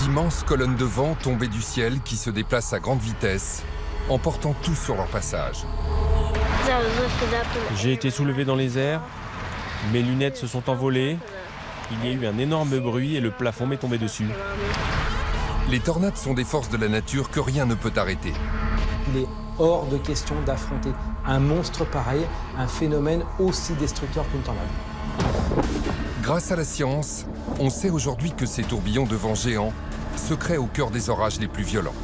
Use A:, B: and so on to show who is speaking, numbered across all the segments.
A: d'immenses colonnes de vent tombées du ciel qui se déplacent à grande vitesse, emportant tout sur leur passage.
B: J'ai été soulevé dans les airs, mes lunettes se sont envolées, il y a eu un énorme bruit et le plafond m'est tombé dessus.
A: Les tornades sont des forces de la nature que rien ne peut arrêter.
C: Il est hors de question d'affronter un monstre pareil, un phénomène aussi destructeur qu'une tornade.
A: Grâce à la science, on sait aujourd'hui que ces tourbillons de vent géants se créent au cœur des orages les plus violents.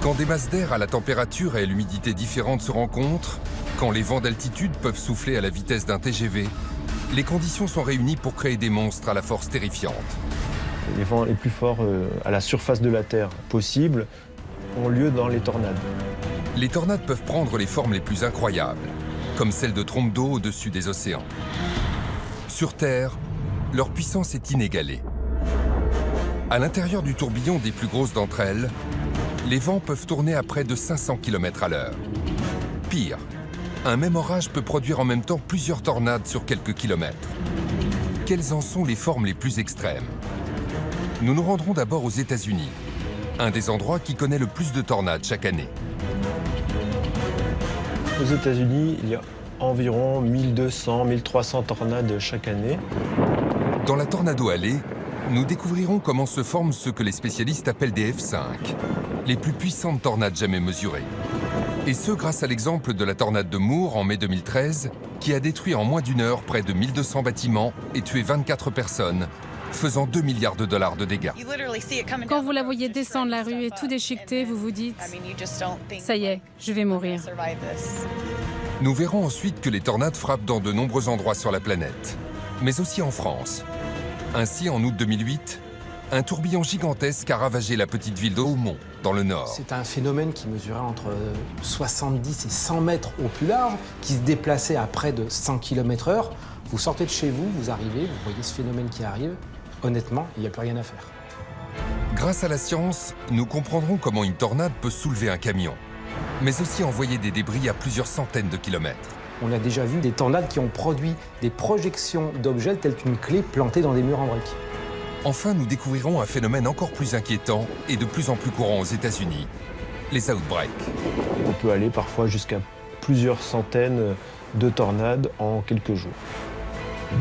A: Quand des masses d'air à la température et à l'humidité différentes se rencontrent, quand les vents d'altitude peuvent souffler à la vitesse d'un TGV, les conditions sont réunies pour créer des monstres à la force terrifiante.
D: Les vents les plus forts à la surface de la Terre possible ont lieu dans les tornades.
A: Les tornades peuvent prendre les formes les plus incroyables, comme celle de trompes d'eau au-dessus des océans. Sur Terre, leur puissance est inégalée. À l'intérieur du tourbillon des plus grosses d'entre elles, les vents peuvent tourner à près de 500 km à l'heure. Pire, un même orage peut produire en même temps plusieurs tornades sur quelques kilomètres. Quelles en sont les formes les plus extrêmes? Nous nous rendrons d'abord aux États-Unis, un des endroits qui connaît le plus de tornades chaque année.
D: Aux États-Unis, il y a environ 1200-1300 tornades chaque année.
A: Dans la Tornado Alley, nous découvrirons comment se forment ce que les spécialistes appellent des F5, les plus puissantes tornades jamais mesurées. Et ce grâce à l'exemple de la tornade de Moore en mai 2013, qui a détruit en moins d'une heure près de 1200 bâtiments et tué 24 personnes, faisant 2 milliards de dollars de dégâts.
E: Quand vous la voyez descendre la rue et tout déchiqueter, vous vous dites « ça y est, je vais mourir ».
A: Nous verrons ensuite que les tornades frappent dans de nombreux endroits sur la planète, mais aussi en France. Ainsi, en août 2008, un tourbillon gigantesque a ravagé la petite ville de Haumont, dans le Nord.
C: C'est un phénomène qui mesurait entre 70 et 100 mètres au plus large, qui se déplaçait à près de 100 km/h. Vous sortez de chez vous, vous arrivez, vous voyez ce phénomène qui arrive. Honnêtement, il n'y a plus rien à faire.
A: Grâce à la science, nous comprendrons comment une tornade peut soulever un camion, mais aussi envoyer des débris à plusieurs centaines de kilomètres.
C: On a déjà vu des tornades qui ont produit des projections d'objets telles qu'une clé plantée dans des murs en briques.
A: Enfin, nous découvrirons un phénomène encore plus inquiétant et de plus en plus courant aux États-Unis, les outbreaks.
D: On peut aller parfois jusqu'à plusieurs centaines de tornades en quelques jours.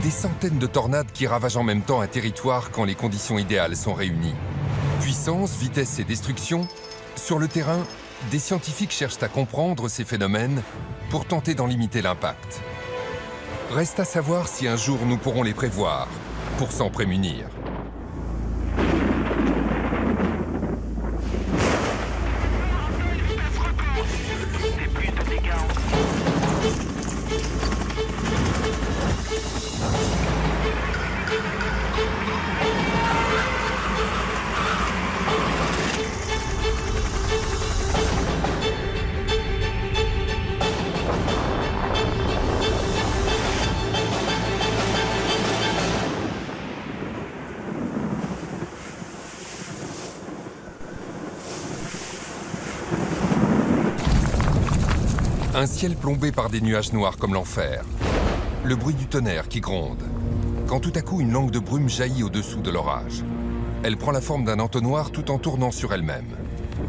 A: Des centaines de tornades qui ravagent en même temps un territoire quand les conditions idéales sont réunies. Puissance, vitesse et destruction, sur le terrain, des scientifiques cherchent à comprendre ces phénomènes pour tenter d'en limiter l'impact. Reste à savoir si un jour nous pourrons les prévoir pour s'en prémunir. Un ciel plombé par des nuages noirs comme l'enfer. Le bruit du tonnerre qui gronde. Quand tout à coup, une langue de brume jaillit au-dessous de l'orage. Elle prend la forme d'un entonnoir tout en tournant sur elle-même.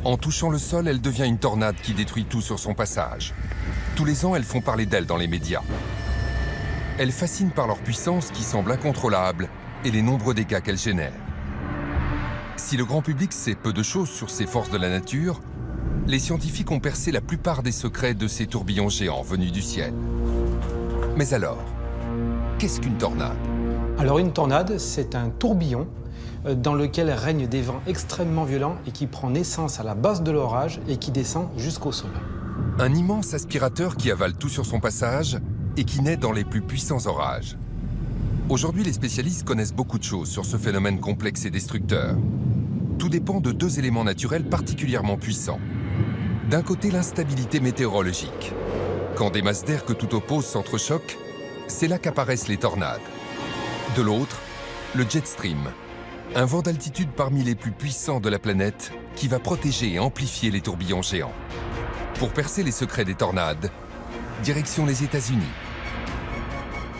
A: En touchant le sol, elle devient une tornade qui détruit tout sur son passage. Tous les ans, elles font parler d'elle dans les médias. Elles fascinent par leur puissance qui semble incontrôlable et les nombreux dégâts qu'elles génèrent. Si le grand public sait peu de choses sur ces forces de la nature, les scientifiques ont percé la plupart des secrets de ces tourbillons géants venus du ciel. Mais alors, qu'est-ce qu'une tornade?
C: Alors une tornade, c'est un tourbillon dans lequel règnent des vents extrêmement violents et qui prend naissance à la base de l'orage et qui descend jusqu'au sommet.
A: Un immense aspirateur qui avale tout sur son passage et qui naît dans les plus puissants orages. Aujourd'hui, les spécialistes connaissent beaucoup de choses sur ce phénomène complexe et destructeur. Tout dépend de deux éléments naturels particulièrement puissants. D'un côté, l'instabilité météorologique. Quand des masses d'air que tout oppose s'entrechoquent, c'est là qu'apparaissent les tornades. De l'autre, le jet stream, un vent d'altitude parmi les plus puissants de la planète qui va protéger et amplifier les tourbillons géants. Pour percer les secrets des tornades, direction les États-Unis.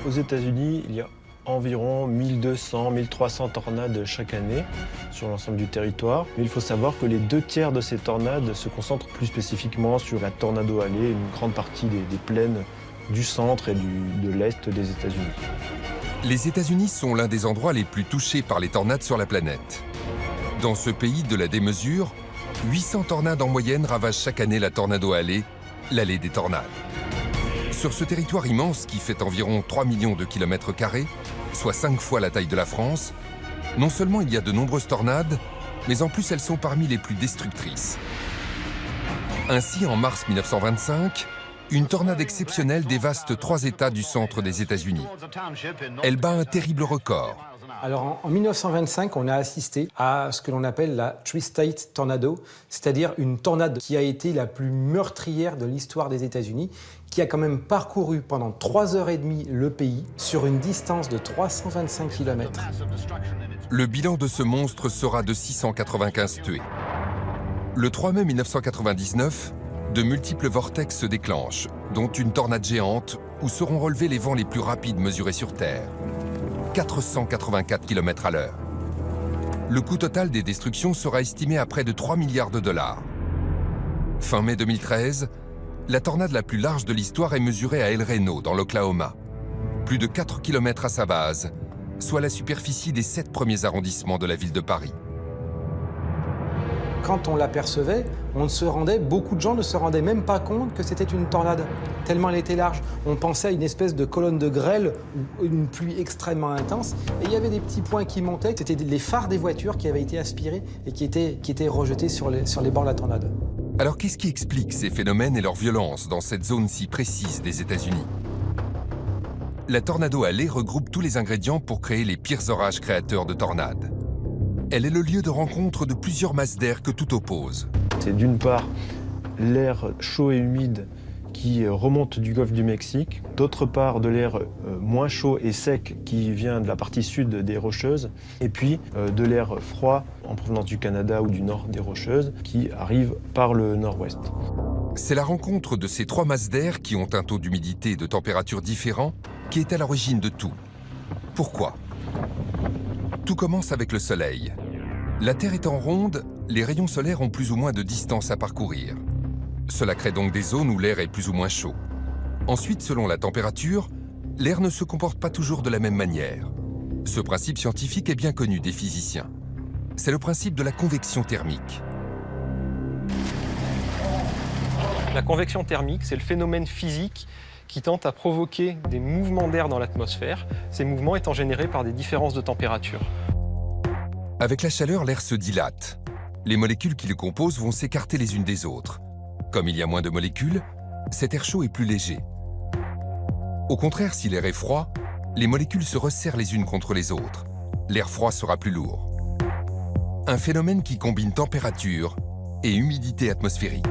D: Aux États-Unis, il y a environ 1200, 1300 tornades chaque année sur l'ensemble du territoire. Mais il faut savoir que les 2/3 de ces tornades se concentrent plus spécifiquement sur la Tornado Alley, une grande partie des plaines du centre et de l'est des États-Unis.
A: Les États-Unis sont l'un des endroits les plus touchés par les tornades sur la planète. Dans ce pays de la démesure, 800 tornades en moyenne ravagent chaque année la Tornado Alley, l'allée des tornades. Sur ce territoire immense qui fait environ 3 millions de kilomètres carrés, soit 5 fois la taille de la France, non seulement il y a de nombreuses tornades, mais en plus elles sont parmi les plus destructrices. Ainsi, en mars 1925, une tornade exceptionnelle dévaste 3 États du centre des États-Unis. Elle bat un terrible record.
C: Alors en 1925, on a assisté à ce que l'on appelle la Tri-State Tornado, c'est-à-dire une tornade qui a été la plus meurtrière de l'histoire des États-Unis, qui a quand même parcouru pendant 3h30 le pays sur une distance de 325 km.
A: Le bilan de ce monstre sera de 695 tués. Le 3 mai 1999, de multiples vortex se déclenchent, dont une tornade géante où seront relevés les vents les plus rapides mesurés sur Terre. 484 km/h. Le coût total des destructions sera estimé à près de 3 milliards de dollars. Fin mai 2013, la tornade la plus large de l'histoire est mesurée à El Reno, dans l'Oklahoma. Plus de 4 km à sa base, soit la superficie des 7 premiers arrondissements de la ville de Paris.
C: Quand on l'apercevait, beaucoup de gens ne se rendaient même pas compte que c'était une tornade, tellement elle était large. On pensait à une espèce de colonne de grêle ou une pluie extrêmement intense. Et il y avait des petits points qui montaient, c'était les phares des voitures qui avaient été aspirés et qui étaient rejetés sur les bords de la tornade.
A: Alors qu'est-ce qui explique ces phénomènes et leur violence dans cette zone si précise des États-Unis? La Tornado Alley regroupe tous les ingrédients pour créer les pires orages créateurs de tornades. Elle est le lieu de rencontre de plusieurs masses d'air que tout oppose.
D: C'est d'une part l'air chaud et humide qui remonte du golfe du Mexique, d'autre part de l'air moins chaud et sec qui vient de la partie sud des Rocheuses, et puis de l'air froid en provenance du Canada ou du nord des Rocheuses qui arrive par le nord-ouest.
A: C'est la rencontre de ces 3 masses d'air qui ont un taux d'humidité et de température différents qui est à l'origine de tout. Pourquoi? Tout commence avec le Soleil. La Terre étant ronde, les rayons solaires ont plus ou moins de distance à parcourir. Cela crée donc des zones où l'air est plus ou moins chaud. Ensuite, selon la température, l'air ne se comporte pas toujours de la même manière. Ce principe scientifique est bien connu des physiciens. C'est le principe de la convection thermique.
F: La convection thermique, c'est le phénomène physique qui tente à provoquer des mouvements d'air dans l'atmosphère, ces mouvements étant générés par des différences de température.
A: Avec la chaleur, l'air se dilate. Les molécules qui le composent vont s'écarter les unes des autres. Comme il y a moins de molécules, cet air chaud est plus léger. Au contraire, si l'air est froid, les molécules se resserrent les unes contre les autres. L'air froid sera plus lourd. Un phénomène qui combine température et humidité atmosphérique.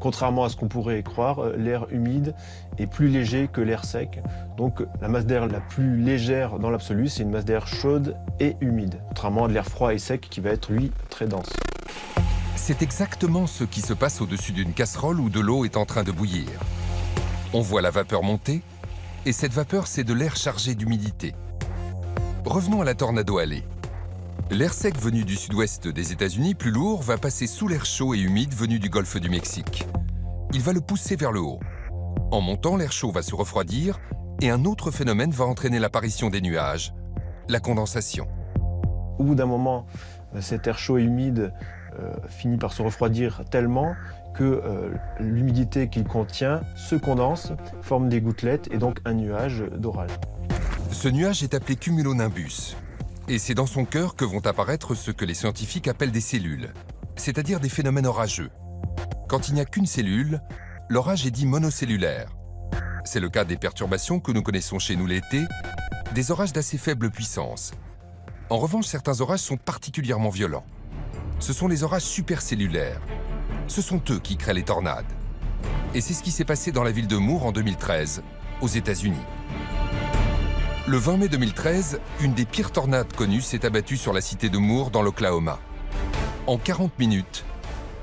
D: Contrairement à ce qu'on pourrait croire, l'air humide est plus léger que l'air sec. Donc la masse d'air la plus légère dans l'absolu, c'est une masse d'air chaude et humide, contrairement à de l'air froid et sec qui va être, lui, très dense.
A: C'est exactement ce qui se passe au-dessus d'une casserole où de l'eau est en train de bouillir. On voit la vapeur monter, et cette vapeur, c'est de l'air chargé d'humidité. Revenons à la Tornado Alley. L'air sec venu du sud-ouest des États-Unis, plus lourd, va passer sous l'air chaud et humide venu du golfe du Mexique. Il va le pousser vers le haut. En montant, l'air chaud va se refroidir et un autre phénomène va entraîner l'apparition des nuages, la condensation.
D: Au bout d'un moment, cet air chaud et humide finit par se refroidir tellement que l'humidité qu'il contient se condense, forme des gouttelettes et donc un nuage d'orage.
A: Ce nuage est appelé cumulonimbus. Et c'est dans son cœur que vont apparaître ce que les scientifiques appellent des cellules, c'est-à-dire des phénomènes orageux. Quand il n'y a qu'une cellule, l'orage est dit monocellulaire. C'est le cas des perturbations que nous connaissons chez nous l'été, des orages d'assez faible puissance. En revanche, certains orages sont particulièrement violents. Ce sont les orages supercellulaires. Ce sont eux qui créent les tornades. Et c'est ce qui s'est passé dans la ville de Moore en 2013, aux États-Unis. Le 20 mai 2013, une des pires tornades connues s'est abattue sur la cité de Moore dans l'Oklahoma. En 40 minutes,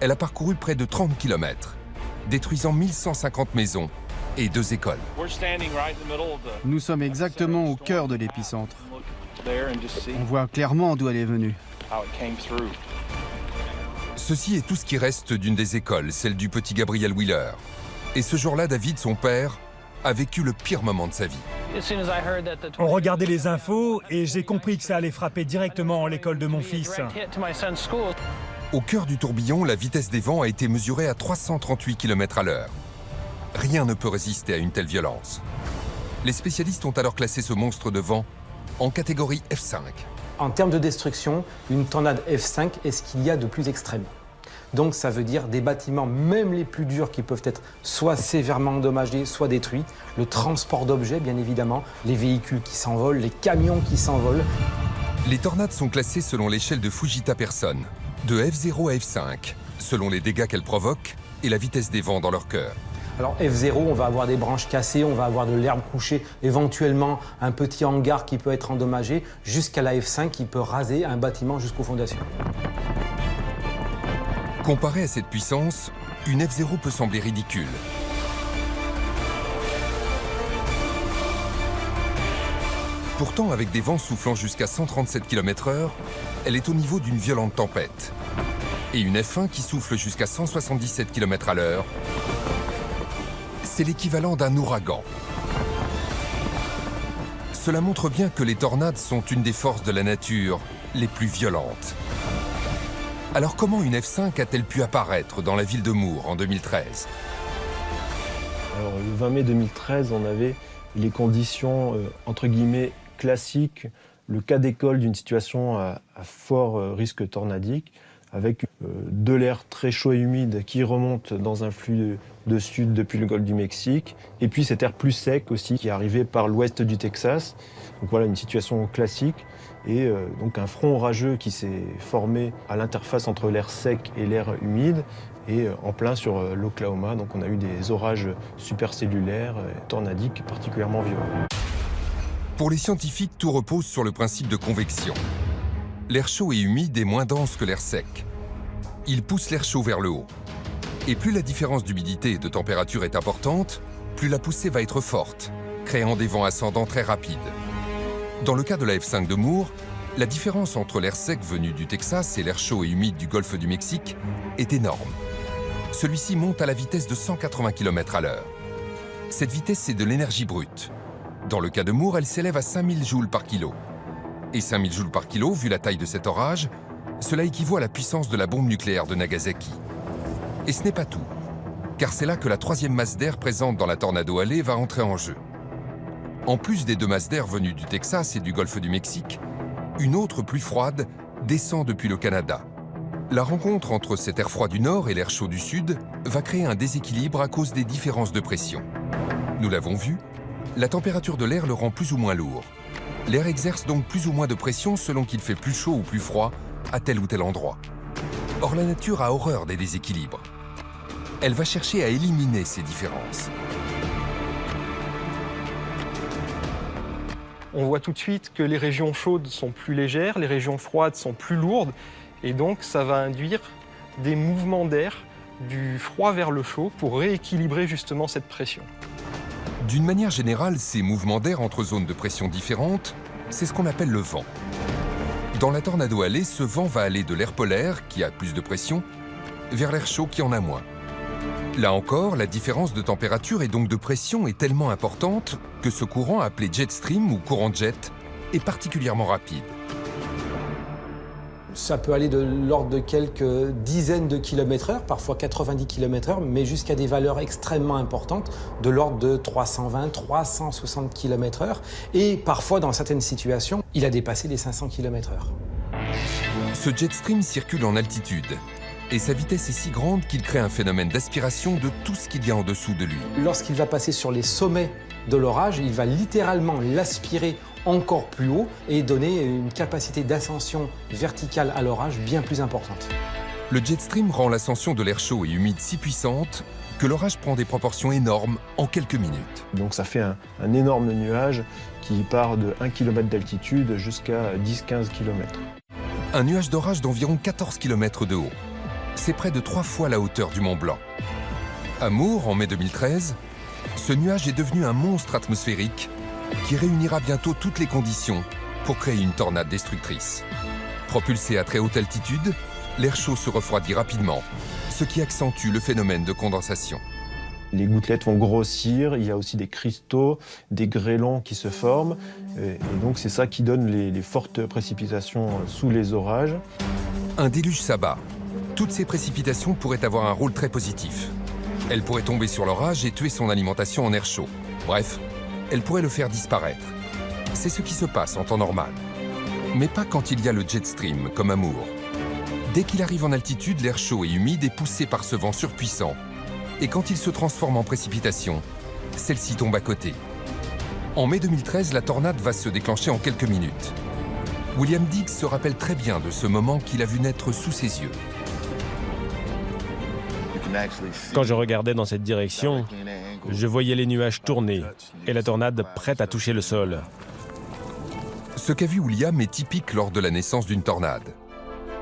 A: elle a parcouru près de 30 km, détruisant 1150 maisons et 2 écoles.
G: Nous sommes exactement au cœur de l'épicentre. On voit clairement d'où elle est venue.
A: Ceci est tout ce qui reste d'une des écoles, celle du petit Gabriel Wheeler. Et ce jour-là, David, son père, a vécu le pire moment de sa vie.
H: On regardait les infos et j'ai compris que ça allait frapper directement l'école de mon fils.
A: Au cœur du tourbillon, la vitesse des vents a été mesurée à 338 km/h. Rien ne peut résister à une telle violence. Les spécialistes ont alors classé ce monstre de vent en catégorie F5.
C: En termes de destruction, une tornade F5 est ce qu'il y a de plus extrême. Donc ça veut dire des bâtiments, même les plus durs, qui peuvent être soit sévèrement endommagés, soit détruits. Le transport d'objets, bien évidemment, les véhicules qui s'envolent, les camions qui s'envolent.
A: Les tornades sont classées selon l'échelle de Fujita-Person, de F0 à F5, selon les dégâts qu'elles provoquent et la vitesse des vents dans leur cœur.
C: Alors F0, on va avoir des branches cassées, on va avoir de l'herbe couchée, éventuellement un petit hangar qui peut être endommagé, jusqu'à la F5 qui peut raser un bâtiment jusqu'aux fondations.
A: Comparé à cette puissance, une F0 peut sembler ridicule. Pourtant, avec des vents soufflant jusqu'à 137 km/h, elle est au niveau d'une violente tempête. Et une F1 qui souffle jusqu'à 177 km/h, c'est l'équivalent d'un ouragan. Cela montre bien que les tornades sont une des forces de la nature les plus violentes. Alors comment une F5 a-t-elle pu apparaître dans la ville de Moore en 2013 ?
D: Alors, le 20 mai 2013, on avait les conditions, entre guillemets, classiques, le cas d'école d'une situation à fort risque tornadique, avec de l'air très chaud et humide qui remonte dans un flux de sud depuis le golfe du Mexique, et puis cet air plus sec aussi qui est arrivé par l'ouest du Texas. Donc voilà une situation classique, et donc un front orageux qui s'est formé à l'interface entre l'air sec et l'air humide, et en plein sur l'Oklahoma. Donc on a eu des orages supercellulaires, tornadiques particulièrement violents.
A: Pour les scientifiques, tout repose sur le principe de convection. L'air chaud et humide est moins dense que l'air sec. Il pousse l'air chaud vers le haut. Et plus la différence d'humidité et de température est importante, plus la poussée va être forte, créant des vents ascendants très rapides. Dans le cas de la F5 de Moore, la différence entre l'air sec venu du Texas et l'air chaud et humide du golfe du Mexique est énorme. Celui-ci monte à la vitesse de 180 km/h. Cette vitesse, c'est de l'énergie brute. Dans le cas de Moore, elle s'élève à 5000 joules par kilo. Et 5000 joules par kilo, vu la taille de cet orage, cela équivaut à la puissance de la bombe nucléaire de Nagasaki. Et ce n'est pas tout, car c'est là que la troisième masse d'air présente dans la Tornado Alley va entrer en jeu. En plus des deux masses d'air venues du Texas et du golfe du Mexique, une autre plus froide descend depuis le Canada. La rencontre entre cet air froid du nord et l'air chaud du sud va créer un déséquilibre à cause des différences de pression. Nous l'avons vu, la température de l'air le rend plus ou moins lourd. L'air exerce donc plus ou moins de pression selon qu'il fait plus chaud ou plus froid à tel ou tel endroit. Or, la nature a horreur des déséquilibres. Elle va chercher à éliminer ces différences.
F: On voit tout de suite que les régions chaudes sont plus légères, les régions froides sont plus lourdes, et donc ça va induire des mouvements d'air du froid vers le chaud pour rééquilibrer justement cette pression.
A: D'une manière générale, ces mouvements d'air entre zones de pression différentes, c'est ce qu'on appelle le vent. Dans la Tornado Alley, ce vent va aller de l'air polaire, qui a plus de pression, vers l'air chaud qui en a moins. Là encore, la différence de température et donc de pression est tellement importante que ce courant, appelé jet stream ou courant jet, est particulièrement rapide.
C: Ça peut aller de l'ordre de quelques dizaines de kilomètres/heure, parfois 90 km/h, mais jusqu'à des valeurs extrêmement importantes, de l'ordre de 320, 360 km/h. Et parfois, dans certaines situations, il a dépassé les 500 km/h.
A: Ce jet stream circule en altitude. Et sa vitesse est si grande qu'il crée un phénomène d'aspiration de tout ce qu'il y a en dessous de lui.
C: Lorsqu'il va passer sur les sommets de l'orage, il va littéralement l'aspirer encore plus haut et donner une capacité d'ascension verticale à l'orage bien plus importante.
A: Le jet stream rend l'ascension de l'air chaud et humide si puissante que l'orage prend des proportions énormes en quelques minutes.
D: Donc ça fait un énorme nuage qui part de 1 km d'altitude jusqu'à 10-15 km.
A: Un nuage d'orage d'environ 14 km de haut. C'est près de 3 fois la hauteur du Mont Blanc. À Moore, en mai 2013, Ce nuage est devenu un monstre atmosphérique qui réunira bientôt toutes les conditions pour créer une tornade destructrice. Propulsé à très haute altitude, l'air chaud se refroidit rapidement, ce qui accentue le phénomène de condensation.
D: Les gouttelettes vont grossir, il y a aussi des cristaux, des grêlons qui se forment, et donc c'est ça qui donne les fortes précipitations sous les orages.
A: Un déluge s'abat. Toutes ces précipitations pourraient avoir un rôle très positif. Elles pourraient tomber sur l'orage et tuer son alimentation en air chaud. Bref, elles pourraient le faire disparaître. C'est ce qui se passe en temps normal. Mais pas quand il y a le jet stream, comme à Moore. Dès qu'il arrive en altitude, l'air chaud et humide est poussé par ce vent surpuissant. Et quand il se transforme en précipitation, celle-ci tombe à côté. En mai 2013, la tornade va se déclencher en quelques minutes. William Diggs se rappelle très bien de ce moment qu'il a vu naître sous ses yeux.
B: Quand je regardais dans cette direction, je voyais les nuages tourner et la tornade prête à toucher le sol.
A: Ce qu'a vu William est typique lors de la naissance d'une tornade.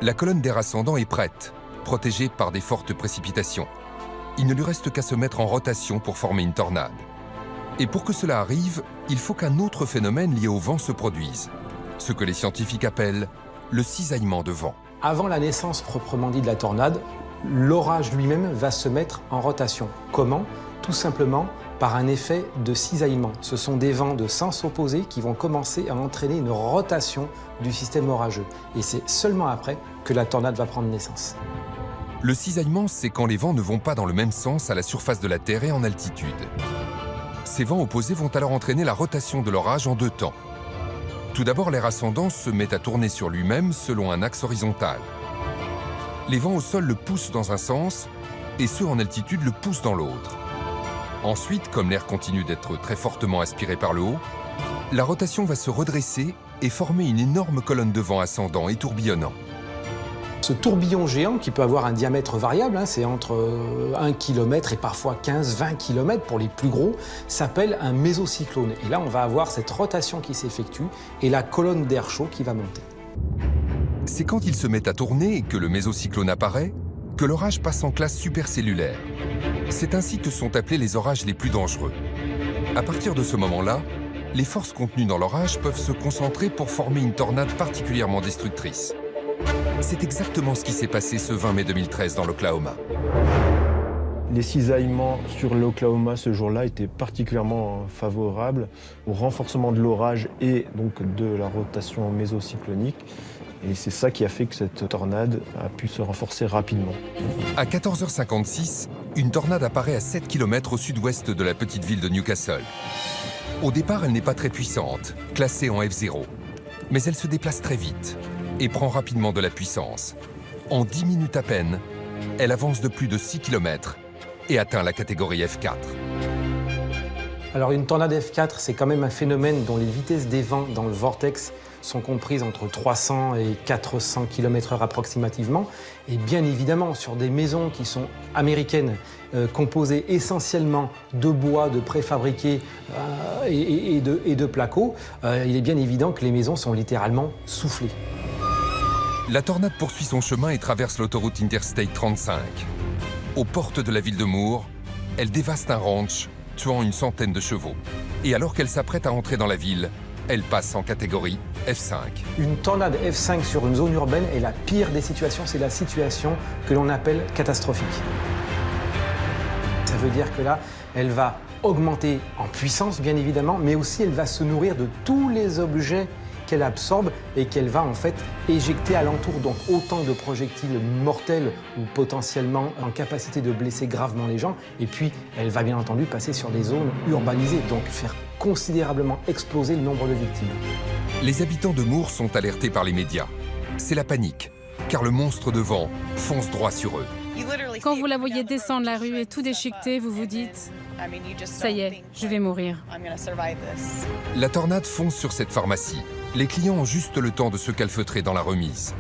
A: La colonne d'air ascendant est prête, protégée par des fortes précipitations. Il ne lui reste qu'à se mettre en rotation pour former une tornade. Et pour que cela arrive, il faut qu'un autre phénomène lié au vent se produise, ce que les scientifiques appellent le cisaillement de vent.
C: Avant la naissance proprement dit de la tornade, l'orage lui-même va se mettre en rotation. Comment? Tout simplement par un effet de cisaillement. Ce sont des vents de sens opposé qui vont commencer à entraîner une rotation du système orageux. Et c'est seulement après que la tornade va prendre naissance.
A: Le cisaillement, c'est quand les vents ne vont pas dans le même sens à la surface de la Terre et en altitude. Ces vents opposés vont alors entraîner la rotation de l'orage en deux temps. Tout d'abord, l'air ascendant se met à tourner sur lui-même selon un axe horizontal. Les vents au sol le poussent dans un sens et ceux en altitude le poussent dans l'autre. Ensuite, comme l'air continue d'être très fortement aspiré par le haut, la rotation va se redresser et former une énorme colonne de vent ascendant et tourbillonnant.
C: Ce tourbillon géant, qui peut avoir un diamètre variable, c'est entre 1 km et parfois 15-20 km pour les plus gros, s'appelle un mésocyclone. Et là, on va avoir cette rotation qui s'effectue et la colonne d'air chaud qui va monter.
A: C'est quand il se met à tourner et que le mésocyclone apparaît que l'orage passe en classe supercellulaire. C'est ainsi que sont appelés les orages les plus dangereux. À partir de ce moment-là, les forces contenues dans l'orage peuvent se concentrer pour former une tornade particulièrement destructrice. C'est exactement ce qui s'est passé ce 20 mai 2013 dans l'Oklahoma.
D: Les cisaillements sur l'Oklahoma ce jour-là étaient particulièrement favorables au renforcement de l'orage et donc de la rotation mésocyclonique. Et c'est ça qui a fait que cette tornade a pu se renforcer rapidement.
A: À 14h56, une tornade apparaît à 7 km au sud-ouest de la petite ville de Newcastle. Au départ, elle n'est pas très puissante, classée en F0. Mais elle se déplace très vite et prend rapidement de la puissance. En 10 minutes à peine, elle avance de plus de 6 km et atteint la catégorie F4.
C: Alors une tornade F4, c'est quand même un phénomène dont les vitesses des vents dans le vortex sont comprises entre 300 et 400 km/h approximativement. Et bien évidemment, sur des maisons qui sont américaines, composées essentiellement de bois, de préfabriqués et de placo, il est bien évident que les maisons sont littéralement soufflées.
A: La tornade poursuit son chemin et traverse l'autoroute Interstate 35. Aux portes de la ville de Moore, elle dévaste un ranch, tuant une centaine de chevaux. Et alors qu'elle s'apprête à entrer dans la ville, elle passe en catégorie F5.
C: Une tornade F5 sur une zone urbaine est la pire des situations, c'est la situation que l'on appelle catastrophique. Ça veut dire que là, elle va augmenter en puissance, bien évidemment, mais aussi elle va se nourrir de tous les objets qu'elle absorbe et qu'elle va en fait éjecter alentour. Donc autant de projectiles mortels ou potentiellement en capacité de blesser gravement les gens. Et puis elle va bien entendu passer sur des zones urbanisées, donc faire considérablement exploser le nombre de victimes.
A: Les habitants de Moore sont alertés par les médias. C'est la panique, car le monstre de vent fonce droit sur eux.
E: Quand vous la voyez descendre la rue et tout déchiqueter, vous vous dites « Ça y est, je vais mourir ».
A: La tornade fonce sur cette pharmacie. Les clients ont juste le temps de se calfeutrer dans la remise.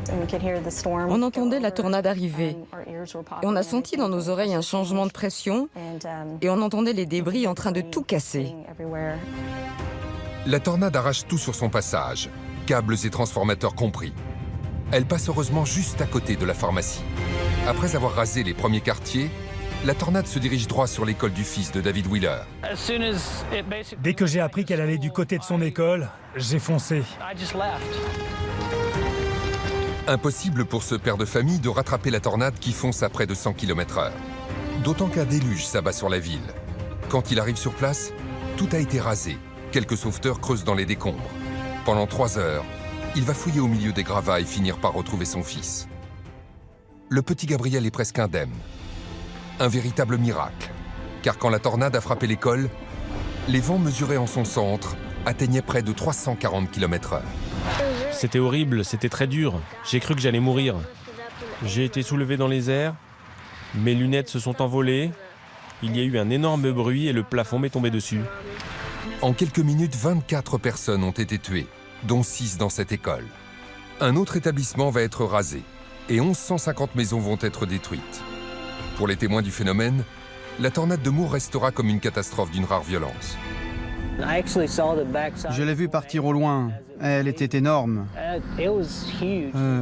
I: On entendait la tornade arriver et on a senti dans nos oreilles un changement de pression et on entendait les débris en train de tout casser.
A: La tornade arrache tout sur son passage, câbles et transformateurs compris. Elle passe heureusement juste à côté de la pharmacie. Après avoir rasé les premiers quartiers, la tornade se dirige droit sur l'école du fils de David Wheeler.
H: Dès que j'ai appris qu'elle allait du côté de son école, j'ai foncé.
A: Impossible pour ce père de famille de rattraper la tornade qui fonce à près de 100 km/h. D'autant qu'un déluge s'abat sur la ville. Quand il arrive sur place, tout a été rasé. Quelques sauveteurs creusent dans les décombres. Pendant 3 heures, il va fouiller au milieu des gravats et finir par retrouver son fils. Le petit Gabriel est presque indemne. Un véritable miracle, car quand la tornade a frappé l'école, les vents mesurés en son centre atteignaient près de 340 km/h.
B: C'était horrible, c'était très dur. J'ai cru que j'allais mourir. J'ai été soulevé dans les airs, mes lunettes se sont envolées, il y a eu un énorme bruit et le plafond m'est tombé dessus.
A: En quelques minutes, 24 personnes ont été tuées, dont 6 dans cette école. Un autre établissement va être rasé et 1150 maisons vont être détruites. Pour les témoins du phénomène, la tornade de Moore restera comme une catastrophe d'une rare violence.
G: Je l'ai vue partir au loin. Elle était énorme.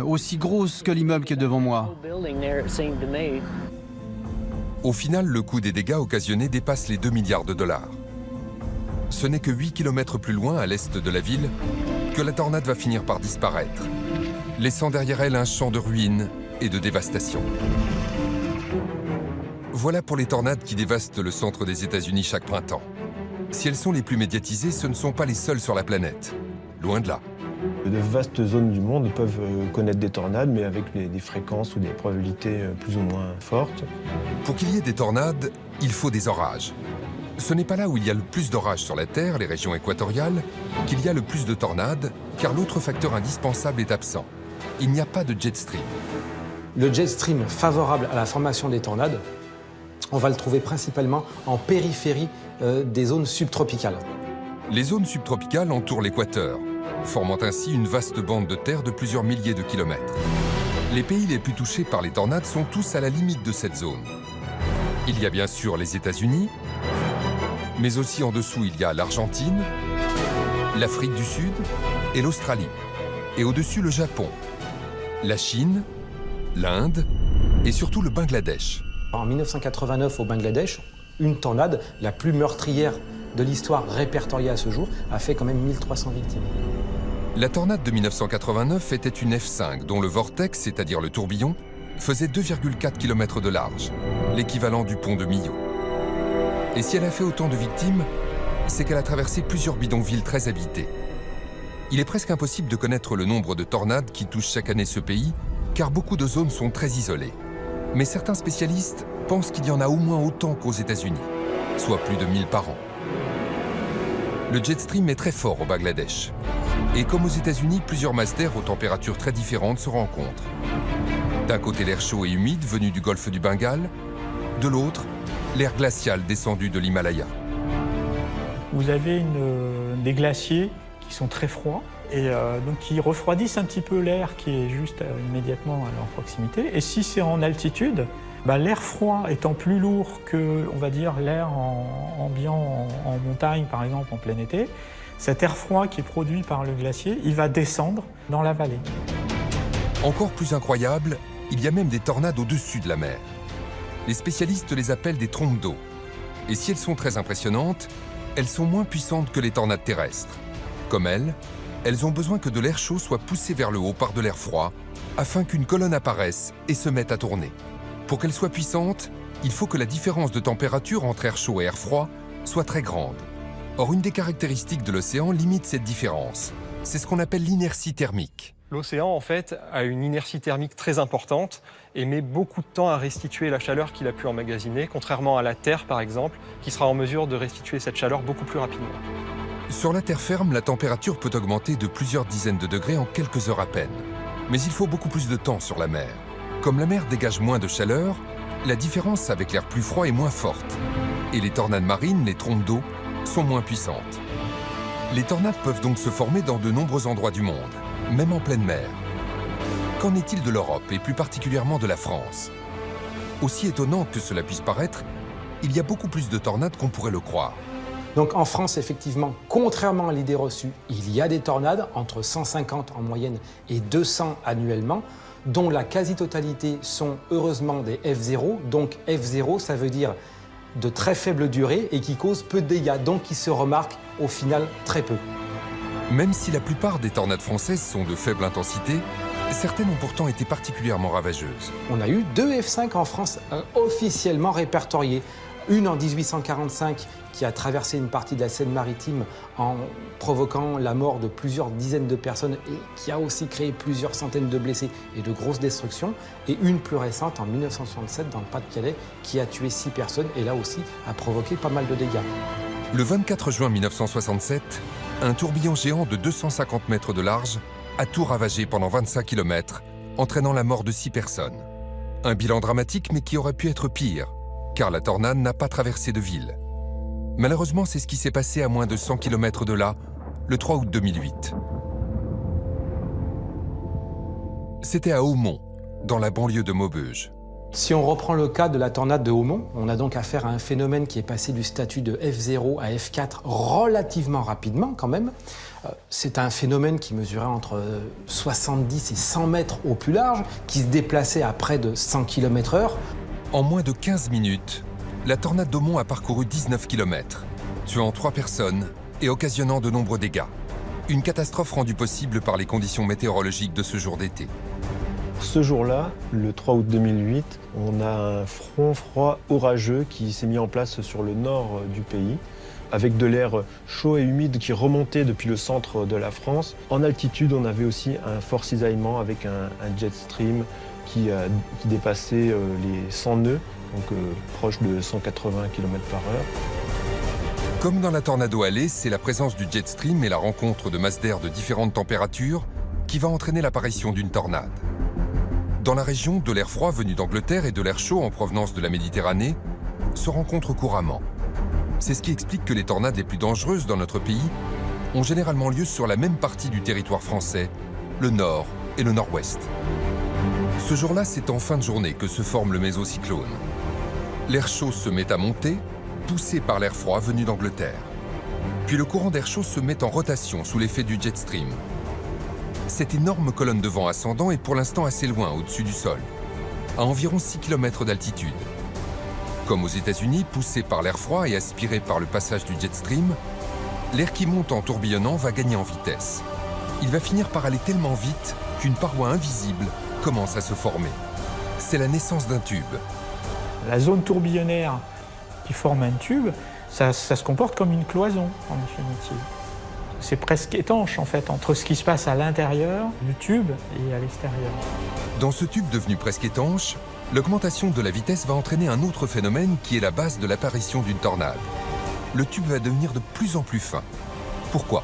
G: Aussi grosse que l'immeuble qui est devant moi.
A: Au final, le coût des dégâts occasionnés dépasse les 2 milliards de dollars. Ce n'est que 8 km plus loin, à l'est de la ville, que la tornade va finir par disparaître, laissant derrière elle un champ de ruines et de dévastation. Voilà pour les tornades qui dévastent le centre des États-Unis chaque printemps. Si elles sont les plus médiatisées, ce ne sont pas les seules sur la planète. Loin de là.
D: De vastes zones du monde peuvent connaître des tornades, mais avec des fréquences ou des probabilités plus ou moins fortes.
A: Pour qu'il y ait des tornades, il faut des orages. Ce n'est pas là où il y a le plus d'orages sur la Terre, les régions équatoriales, qu'il y a le plus de tornades, car l'autre facteur indispensable est absent. Il n'y a pas de jet stream.
C: Le jet stream favorable à la formation des tornades, on va le trouver principalement en périphérie des zones subtropicales.
A: Les zones subtropicales entourent l'équateur, formant ainsi une vaste bande de terre de plusieurs milliers de kilomètres. Les pays les plus touchés par les tornades sont tous à la limite de cette zone. Il y a bien sûr les États-Unis, mais aussi en dessous il y a l'Argentine, l'Afrique du Sud et l'Australie. Et au-dessus le Japon, la Chine, l'Inde et surtout le Bangladesh.
C: En 1989 au Bangladesh, une tornade, la plus meurtrière de l'histoire répertoriée à ce jour, a fait quand même 1300 victimes.
A: La tornade de 1989 était une F5 dont le vortex, c'est-à-dire le tourbillon, faisait 2,4 km de large, l'équivalent du pont de Millau. Et si elle a fait autant de victimes, c'est qu'elle a traversé plusieurs bidonvilles très habités. Il est presque impossible de connaître le nombre de tornades qui touchent chaque année ce pays, car beaucoup de zones sont très isolées. Mais certains spécialistes pensent qu'il y en a au moins autant qu'aux États-Unis, soit plus de 1000 par an. Le jet stream est très fort au Bangladesh. Et comme aux États-Unis, plusieurs masses d'air aux températures très différentes se rencontrent. D'un côté, l'air chaud et humide venu du golfe du Bengale, de l'autre, l'air glacial descendu de l'Himalaya.
J: Vous avez des glaciers qui sont très froids et donc qui refroidissent un petit peu l'air qui est juste immédiatement à leur proximité. Et si c'est en altitude, l'air froid étant plus lourd que, on va dire, l'air ambiant en montagne, par exemple, en plein été, cet air froid qui est produit par le glacier, il va descendre dans la vallée.
A: Encore plus incroyable, il y a même des tornades au-dessus de la mer. Les spécialistes les appellent des trompes d'eau. Et si elles sont très impressionnantes, elles sont moins puissantes que les tornades terrestres. Comme elles ont besoin que de l'air chaud soit poussé vers le haut par de l'air froid, afin qu'une colonne apparaisse et se mette à tourner. Pour qu'elle soit puissante, il faut que la différence de température entre air chaud et air froid soit très grande. Or, une des caractéristiques de l'océan limite cette différence. C'est ce qu'on appelle l'inertie thermique.
F: L'océan, en fait, a une inertie thermique très importante et met beaucoup de temps à restituer la chaleur qu'il a pu emmagasiner, contrairement à la Terre, par exemple, qui sera en mesure de restituer cette chaleur beaucoup plus rapidement.
A: Sur la terre ferme, la température peut augmenter de plusieurs dizaines de degrés en quelques heures à peine. Mais il faut beaucoup plus de temps sur la mer. Comme la mer dégage moins de chaleur, la différence avec l'air plus froid est moins forte. Et les tornades marines, les trompes d'eau, sont moins puissantes. Les tornades peuvent donc se former dans de nombreux endroits du monde, même en pleine mer. Qu'en est-il de l'Europe et plus particulièrement de la France? Aussi étonnant que cela puisse paraître, il y a beaucoup plus de tornades qu'on pourrait le croire.
C: Donc en France, effectivement, contrairement à l'idée reçue, il y a des tornades, entre 150 en moyenne et 200 annuellement. dont la quasi-totalité sont heureusement des F0. Donc F0, ça veut dire de très faible durée et qui causent peu de dégâts, donc qui se remarquent au final très peu.
A: Même si la plupart des tornades françaises sont de faible intensité, certaines ont pourtant été particulièrement ravageuses.
C: On a eu 2 F5 en France officiellement répertoriées. Une en 1845 qui a traversé une partie de la Seine-Maritime en provoquant la mort de plusieurs dizaines de personnes et qui a aussi créé plusieurs centaines de blessés et de grosses destructions. Et une plus récente en 1967 dans le Pas-de-Calais qui a tué 6 personnes et là aussi a provoqué pas mal de dégâts.
A: Le 24 juin 1967, un tourbillon géant de 250 mètres de large a tout ravagé pendant 25 km, entraînant la mort de 6 personnes. Un bilan dramatique mais qui aurait pu être pire, car la tornade n'a pas traversé de ville. Malheureusement, c'est ce qui s'est passé à moins de 100 km de là, le 3 août 2008. C'était à Hautmont, dans la banlieue de Maubeuge.
C: Si on reprend le cas de la tornade de Hautmont, on a donc affaire à un phénomène qui est passé du statut de F0 à F4 relativement rapidement quand même. C'est un phénomène qui mesurait entre 70 et 100 mètres au plus large, qui se déplaçait à près de 100 km/h.
A: En moins de 15 minutes, la tornade d'Hautmont a parcouru 19 km, tuant 3 personnes et occasionnant de nombreux dégâts. Une catastrophe rendue possible par les conditions météorologiques de ce jour d'été.
D: Ce jour-là, le 3 août 2008, on a un front froid orageux qui s'est mis en place sur le nord du pays, avec de l'air chaud et humide qui remontait depuis le centre de la France. En altitude, on avait aussi un fort cisaillement avec un jet stream qui dépassait les 100 nœuds, donc proche de 180 km/h.
A: Comme dans la tornado Alley, c'est la présence du jet stream et la rencontre de masses d'air de différentes températures qui va entraîner l'apparition d'une tornade. Dans la région, de l'air froid venu d'Angleterre et de l'air chaud en provenance de la Méditerranée se rencontrent couramment. C'est ce qui explique que les tornades les plus dangereuses dans notre pays ont généralement lieu sur la même partie du territoire français, le nord et le nord-ouest. Ce jour-là, c'est en fin de journée que se forme le mésocyclone. L'air chaud se met à monter, poussé par l'air froid venu d'Angleterre. Puis le courant d'air chaud se met en rotation sous l'effet du jet stream. Cette énorme colonne de vent ascendant est pour l'instant assez loin au-dessus du sol, à environ 6 km d'altitude. Comme aux États-Unis, poussé par l'air froid et aspiré par le passage du jet stream, l'air qui monte en tourbillonnant va gagner en vitesse. Il va finir par aller tellement vite qu'une paroi invisible commence à se former. C'est la naissance d'un tube.
J: La zone tourbillonnaire qui forme un tube, ça se comporte comme une cloison en définitive. C'est presque étanche en fait entre ce qui se passe à l'intérieur du tube et à l'extérieur.
A: Dans ce tube devenu presque étanche, l'augmentation de la vitesse va entraîner un autre phénomène qui est la base de l'apparition d'une tornade. Le tube va devenir de plus en plus fin. Pourquoi ?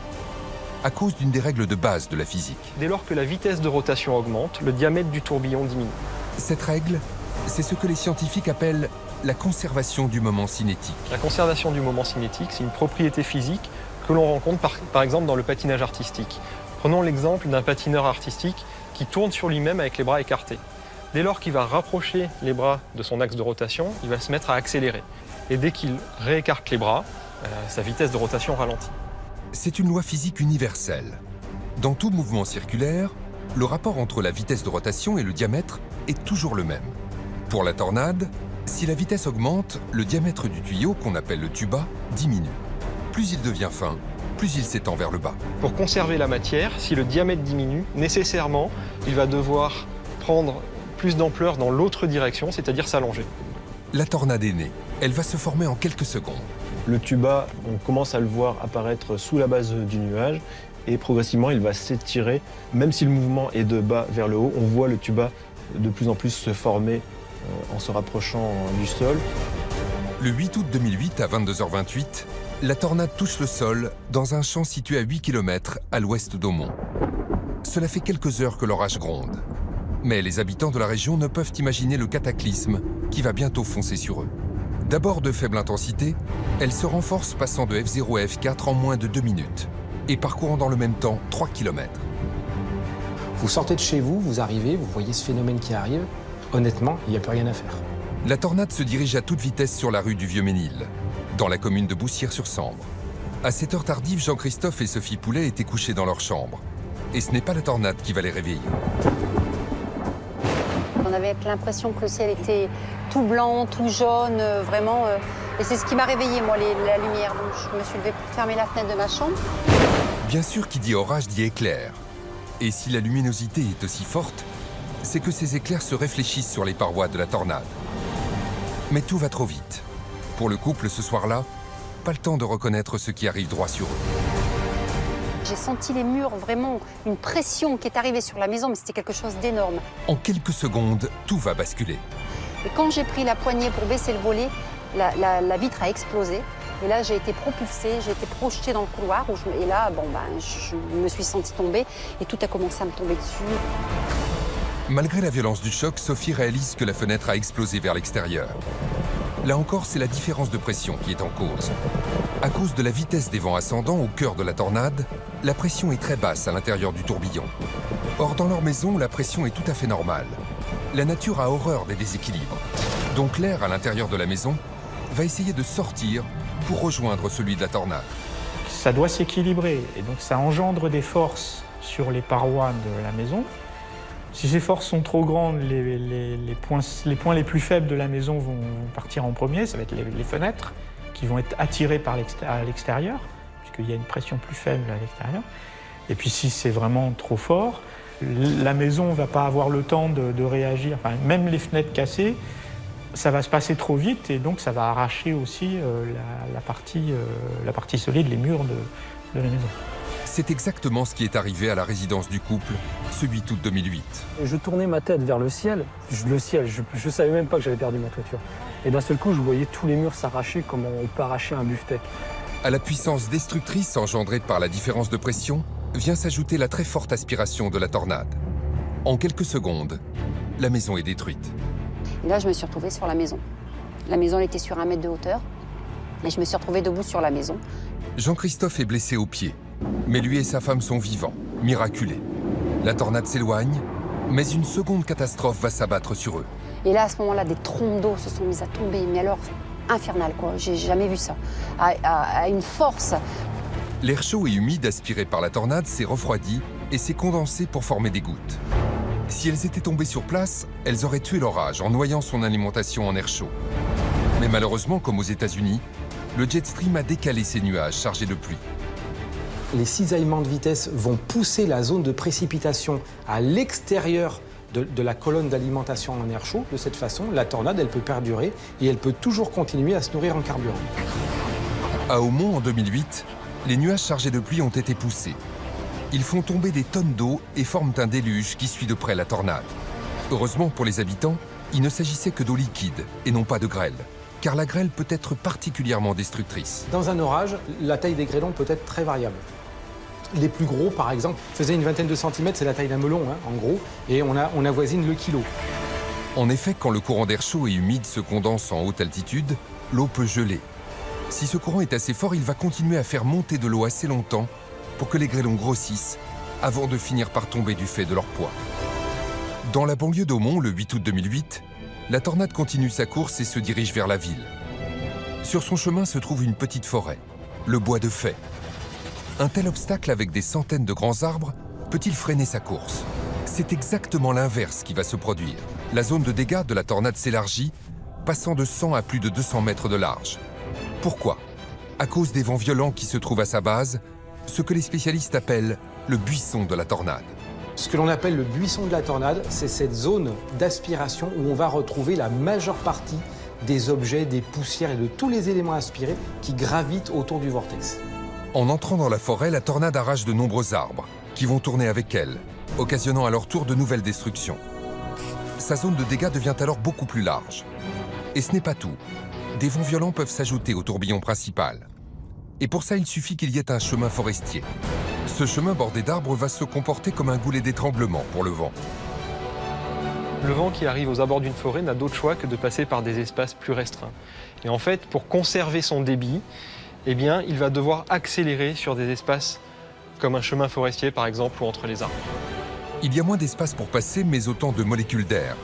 A: À cause d'une des règles de base de la physique.
F: Dès lors que la vitesse de rotation augmente, le diamètre du tourbillon diminue.
A: Cette règle, c'est ce que les scientifiques appellent la conservation du moment cinétique.
F: La conservation du moment cinétique, c'est une propriété physique que l'on rencontre par exemple dans le patinage artistique. Prenons l'exemple d'un patineur artistique qui tourne sur lui-même avec les bras écartés. Dès lors qu'il va rapprocher les bras de son axe de rotation, il va se mettre à accélérer. Et dès qu'il réécarte les bras, sa vitesse de rotation ralentit.
A: C'est une loi physique universelle. Dans tout mouvement circulaire, le rapport entre la vitesse de rotation et le diamètre est toujours le même. Pour la tornade, si la vitesse augmente, le diamètre du tuyau, qu'on appelle le tuba, diminue. Plus il devient fin, plus il s'étend vers le bas.
F: Pour conserver la matière, si le diamètre diminue, nécessairement, il va devoir prendre plus d'ampleur dans l'autre direction, c'est-à-dire s'allonger.
A: La tornade est née. Elle va se former en quelques secondes.
D: Le tuba, on commence à le voir apparaître sous la base du nuage et progressivement il va s'étirer. Même si le mouvement est de bas vers le haut, on voit le tuba de plus en plus se former en se rapprochant du sol.
A: Le 8 août 2008 à 22h28, la tornade touche le sol dans un champ situé à 8 km à l'ouest d'Hautmont. Cela fait quelques heures que l'orage gronde. Mais les habitants de la région ne peuvent imaginer le cataclysme qui va bientôt foncer sur eux. D'abord de faible intensité, elle se renforce passant de F0 à F4 en moins de 2 minutes et parcourant dans le même temps 3 km.
C: Vous sortez de chez vous, vous arrivez, vous voyez ce phénomène qui arrive. Honnêtement, il n'y a plus rien à faire.
A: La tornade se dirige à toute vitesse sur la rue du Vieux-Ménil, dans la commune de Boussières-sur-Sambre. À cette heure tardive, Jean-Christophe et Sophie Poulet étaient couchés dans leur chambre. Et ce n'est pas la tornade qui va les réveiller.
K: On avait l'impression que le ciel était tout blanc, tout jaune, vraiment. Et c'est ce qui m'a réveillée, moi, la lumière. Donc je me suis levée pour fermer la fenêtre de ma chambre.
A: Bien sûr, qui dit orage dit éclair. Et si la luminosité est aussi forte, c'est que ces éclairs se réfléchissent sur les parois de la tornade. Mais tout va trop vite. Pour le couple, ce soir-là, pas le temps de reconnaître ce qui arrive droit sur eux.
K: J'ai senti les murs, vraiment, une pression qui est arrivée sur la maison, mais c'était quelque chose d'énorme.
A: En quelques secondes, tout va basculer.
K: Et quand j'ai pris la poignée pour baisser le volet, la vitre a explosé. Et là, j'ai été propulsée, j'ai été projetée dans le couloir. Et là, je me suis sentie tomber et tout a commencé à me tomber dessus.
A: Malgré la violence du choc, Sophie réalise que la fenêtre a explosé vers l'extérieur. Là encore, c'est la différence de pression qui est en cause. À cause de la vitesse des vents ascendants au cœur de la tornade, la pression est très basse à l'intérieur du tourbillon. Or, dans leur maison, la pression est tout à fait normale. La nature a horreur des déséquilibres. Donc l'air à l'intérieur de la maison va essayer de sortir pour rejoindre celui de la tornade.
J: Ça doit s'équilibrer et donc ça engendre des forces sur les parois de la maison. Si ces forces sont trop grandes, les points les plus faibles de la maison vont partir en premier. Ça va être les fenêtres qui vont être attirées à l'extérieur, puisqu'il y a une pression plus faible à l'extérieur. Et puis si c'est vraiment trop fort, la maison ne va pas avoir le temps de réagir. Enfin, même les fenêtres cassées, ça va se passer trop vite et donc ça va arracher aussi la partie solide, les murs de la maison.
A: C'est exactement ce qui est arrivé à la résidence du couple ce 8 août 2008.
L: Je tournais ma tête vers le ciel. Je savais même pas que j'avais perdu ma toiture. Et d'un seul coup, je voyais tous les murs s'arracher comme on peut arracher un beefsteak.
A: À la puissance destructrice engendrée par la différence de pression, vient s'ajouter la très forte aspiration de la tornade. En quelques secondes, la maison est détruite.
K: Et là, je me suis retrouvée sur la maison. La maison, elle était sur 1 mètre de hauteur. Et je me suis retrouvée debout sur la maison.
A: Jean-Christophe est blessé au pied. Mais lui et sa femme sont vivants, miraculés. La tornade s'éloigne, mais une seconde catastrophe va s'abattre sur eux.
K: Et là, à ce moment-là, des trombes d'eau se sont mises à tomber. Mais alors, infernal, quoi. J'ai jamais vu ça. À une force.
A: L'air chaud et humide aspiré par la tornade s'est refroidi et s'est condensé pour former des gouttes. Si elles étaient tombées sur place, elles auraient tué l'orage en noyant son alimentation en air chaud. Mais malheureusement, comme aux États-Unis, le jet stream a décalé ces nuages chargés de pluie.
C: Les cisaillements de vitesse vont pousser la zone de précipitation à l'extérieur de la colonne d'alimentation en air chaud. De cette façon, la tornade, elle peut perdurer et elle peut toujours continuer à se nourrir en carburant.
A: À Aumont, en 2008, les nuages chargés de pluie ont été poussés. Ils font tomber des tonnes d'eau et forment un déluge qui suit de près la tornade. Heureusement pour les habitants, il ne s'agissait que d'eau liquide et non pas de grêle, car la grêle peut être particulièrement destructrice.
C: Dans un orage, la taille des grêlons peut être très variable. Les plus gros, par exemple, faisaient une vingtaine de centimètres, c'est la taille d'un melon, en gros, et on avoisine le kilo.
A: En effet, quand le courant d'air chaud et humide se condense en haute altitude, l'eau peut geler. Si ce courant est assez fort, il va continuer à faire monter de l'eau assez longtemps pour que les grêlons grossissent avant de finir par tomber du fait de leur poids. Dans la banlieue d'Aumont, le 8 août 2008, la tornade continue sa course et se dirige vers la ville. Sur son chemin se trouve une petite forêt, le bois de Fay. Un tel obstacle avec des centaines de grands arbres peut-il freiner sa course? C'est exactement l'inverse qui va se produire. La zone de dégâts de la tornade s'élargit, passant de 100 à plus de 200 mètres de large. Pourquoi? À cause des vents violents qui se trouvent à sa base, ce que les spécialistes appellent le buisson de la tornade.
C: Ce que l'on appelle le buisson de la tornade, c'est cette zone d'aspiration où on va retrouver la majeure partie des objets, des poussières et de tous les éléments aspirés qui gravitent autour du vortex.
A: En entrant dans la forêt, la tornade arrache de nombreux arbres, qui vont tourner avec elle, occasionnant à leur tour de nouvelles destructions. Sa zone de dégâts devient alors beaucoup plus large. Et ce n'est pas tout. Des vents violents peuvent s'ajouter au tourbillon principal. Et pour ça, il suffit qu'il y ait un chemin forestier. Ce chemin bordé d'arbres va se comporter comme un goulet d'étranglement pour le vent.
F: Le vent qui arrive aux abords d'une forêt n'a d'autre choix que de passer par des espaces plus restreints. Et en fait, pour conserver son débit, eh bien, il va devoir accélérer sur des espaces comme un chemin forestier, par exemple, ou entre les arbres.
A: Il y a moins d'espace pour passer, mais autant de molécules d'air.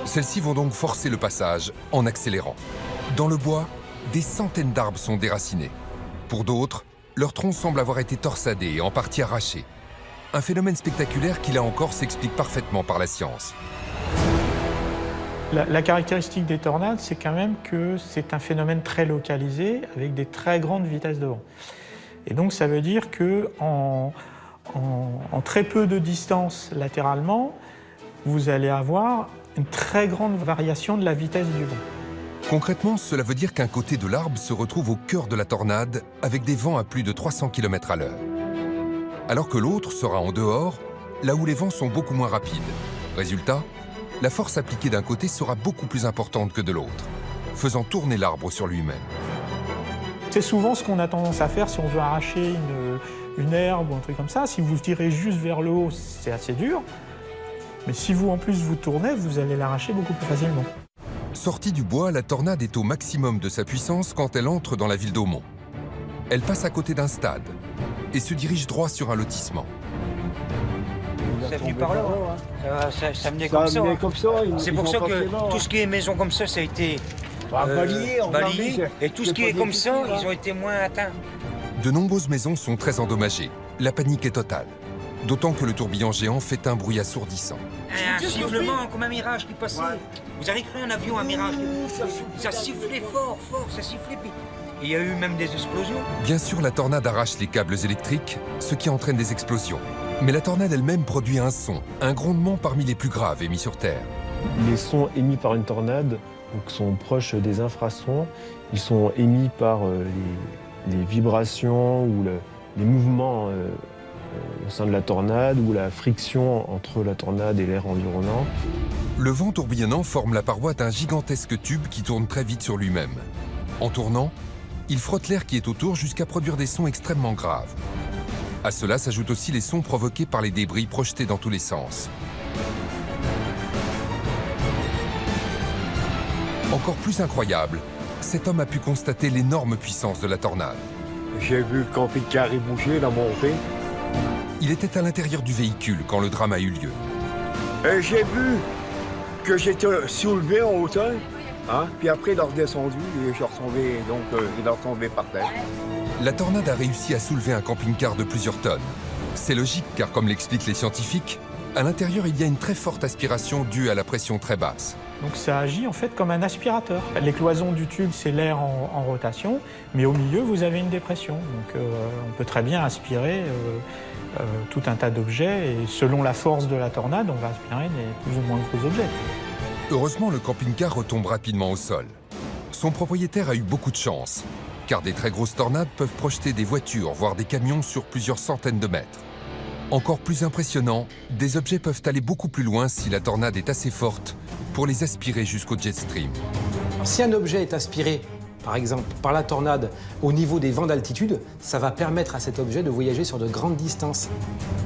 A: Celles-ci vont donc forcer le passage en accélérant. Dans le bois, des centaines d'arbres sont déracinés. Pour d'autres, leurs troncs semblent avoir été torsadés et en partie arrachés. Un phénomène spectaculaire qui, là encore, s'explique parfaitement par la science.
J: La caractéristique des tornades, c'est quand même que c'est un phénomène très localisé avec des très grandes vitesses de vent. Et donc ça veut dire qu'en très peu de distance latéralement, vous allez avoir une très grande variation de la vitesse du vent.
A: Concrètement, cela veut dire qu'un côté de l'arbre se retrouve au cœur de la tornade avec des vents à plus de 300 km/h. Alors que l'autre sera en dehors, là où les vents sont beaucoup moins rapides. Résultat, la force appliquée d'un côté sera beaucoup plus importante que de l'autre, faisant tourner l'arbre sur lui-même.
J: C'est souvent ce qu'on a tendance à faire si on veut arracher une herbe ou un truc comme ça. Si vous tirez juste vers le haut, c'est assez dur. Mais si vous, en plus, vous tournez, vous allez l'arracher beaucoup plus facilement.
A: Sortie du bois, la tornade est au maximum de sa puissance quand elle entre dans la ville d'Hautmont. Elle passe à côté d'un stade et se dirige droit sur un lotissement.
M: Ça venu par là, ça venait comme ça. C'est pour ça que tout ce qui est maison comme ça a été balayé. Et tout ce qui est comme ça, ils ont été moins atteints.
A: De nombreuses maisons sont très endommagées. La panique est totale. D'autant que le tourbillon géant fait un bruit assourdissant.
M: Un sifflement comme un mirage qui passait. Vous avez cru un avion, un mirage. Ça sifflait fort, ça sifflait. Il y a eu même des explosions.
A: Bien sûr, la tornade arrache les câbles électriques, ce qui entraîne des explosions. Mais la tornade elle-même produit un son, un grondement parmi les plus graves émis sur Terre.
D: Les sons émis par une tornade donc, sont proches des infrasons. Ils sont émis par les vibrations ou les mouvements au sein de la tornade ou la friction entre la tornade et l'air environnant.
A: Le vent tourbillonnant forme la paroi d'un gigantesque tube qui tourne très vite sur lui-même. En tournant, il frotte l'air qui est autour jusqu'à produire des sons extrêmement graves. À cela s'ajoutent aussi les sons provoqués par les débris projetés dans tous les sens. Encore plus incroyable, cet homme a pu constater l'énorme puissance de la tornade.
N: J'ai vu le camping-car bouger, la montée.
A: Il était à l'intérieur du véhicule quand le drame a eu lieu.
N: J'ai vu que j'étais soulevé en hauteur, puis après il a redescendu et je suis retombé, donc il est retombé par terre.
A: La tornade a réussi à soulever un camping-car de plusieurs tonnes. C'est logique car, comme l'expliquent les scientifiques, à l'intérieur il y a une très forte aspiration due à la pression très basse.
J: Donc ça agit en fait comme un aspirateur. Les cloisons du tube, c'est l'air en rotation, mais au milieu, vous avez une dépression. Donc on peut très bien aspirer tout un tas d'objets, et selon la force de la tornade, on va aspirer des plus ou moins gros objets.
A: Heureusement, le camping-car retombe rapidement au sol. Son propriétaire a eu beaucoup de chance, car des très grosses tornades peuvent projeter des voitures, voire des camions sur plusieurs centaines de mètres. Encore plus impressionnant, des objets peuvent aller beaucoup plus loin si la tornade est assez forte pour les aspirer jusqu'au jet stream.
C: Si un objet est aspiré, par exemple, par la tornade au niveau des vents d'altitude, ça va permettre à cet objet de voyager sur de grandes distances.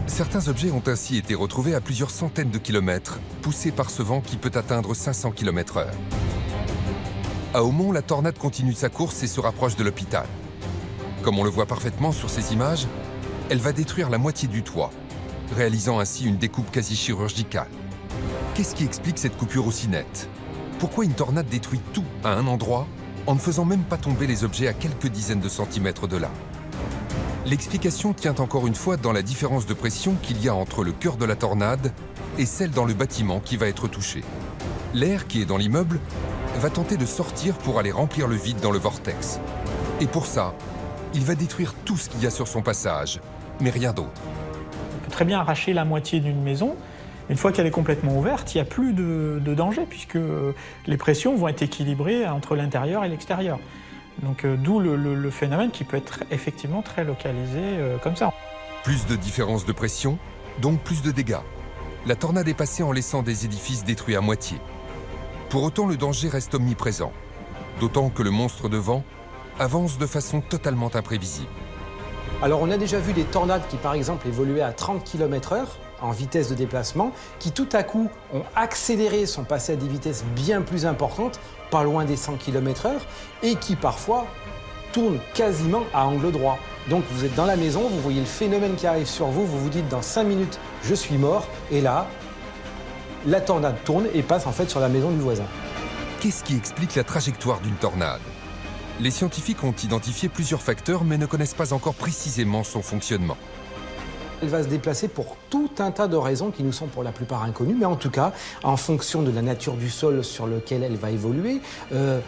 A: Certains objets ont ainsi été retrouvés à plusieurs centaines de kilomètres, poussés par ce vent qui peut atteindre 500 km/h. À Hautmont, la tornade continue sa course et se rapproche de l'hôpital. Comme on le voit parfaitement sur ces images, elle va détruire la moitié du toit, réalisant ainsi une découpe quasi chirurgicale. Qu'est-ce qui explique cette coupure aussi nette? Pourquoi une tornade détruit tout à un endroit en ne faisant même pas tomber les objets à quelques dizaines de centimètres de là? L'explication tient encore une fois dans la différence de pression qu'il y a entre le cœur de la tornade et celle dans le bâtiment qui va être touché. L'air qui est dans l'immeuble va tenter de sortir pour aller remplir le vide dans le vortex. Et pour ça, il va détruire tout ce qu'il y a sur son passage, mais rien d'autre.
J: On peut très bien arracher la moitié d'une maison. Une fois qu'elle est complètement ouverte, il n'y a plus de danger puisque les pressions vont être équilibrées entre l'intérieur et l'extérieur. Donc d'où le phénomène qui peut être effectivement très localisé comme ça.
A: Plus de différence de pression, donc plus de dégâts. La tornade est passée en laissant des édifices détruits à moitié. Pour autant, le danger reste omniprésent, d'autant que le monstre de vent avance de façon totalement imprévisible.
C: Alors on a déjà vu des tornades qui par exemple évoluaient à 30 km/h en vitesse de déplacement, qui tout à coup ont accéléré, sont passés à des vitesses bien plus importantes, pas loin des 100 km/h, et qui parfois tournent quasiment à angle droit. Donc vous êtes dans la maison, vous voyez le phénomène qui arrive sur vous, vous vous dites dans 5 minutes je suis mort, et là, la tornade tourne et passe en fait sur la maison du voisin.
A: Qu'est-ce qui explique la trajectoire d'une tornade? Les scientifiques ont identifié plusieurs facteurs mais ne connaissent pas encore précisément son fonctionnement.
C: Elle va se déplacer pour tout un tas de raisons qui nous sont pour la plupart inconnues, mais en tout cas, en fonction de la nature du sol sur lequel elle va évoluer,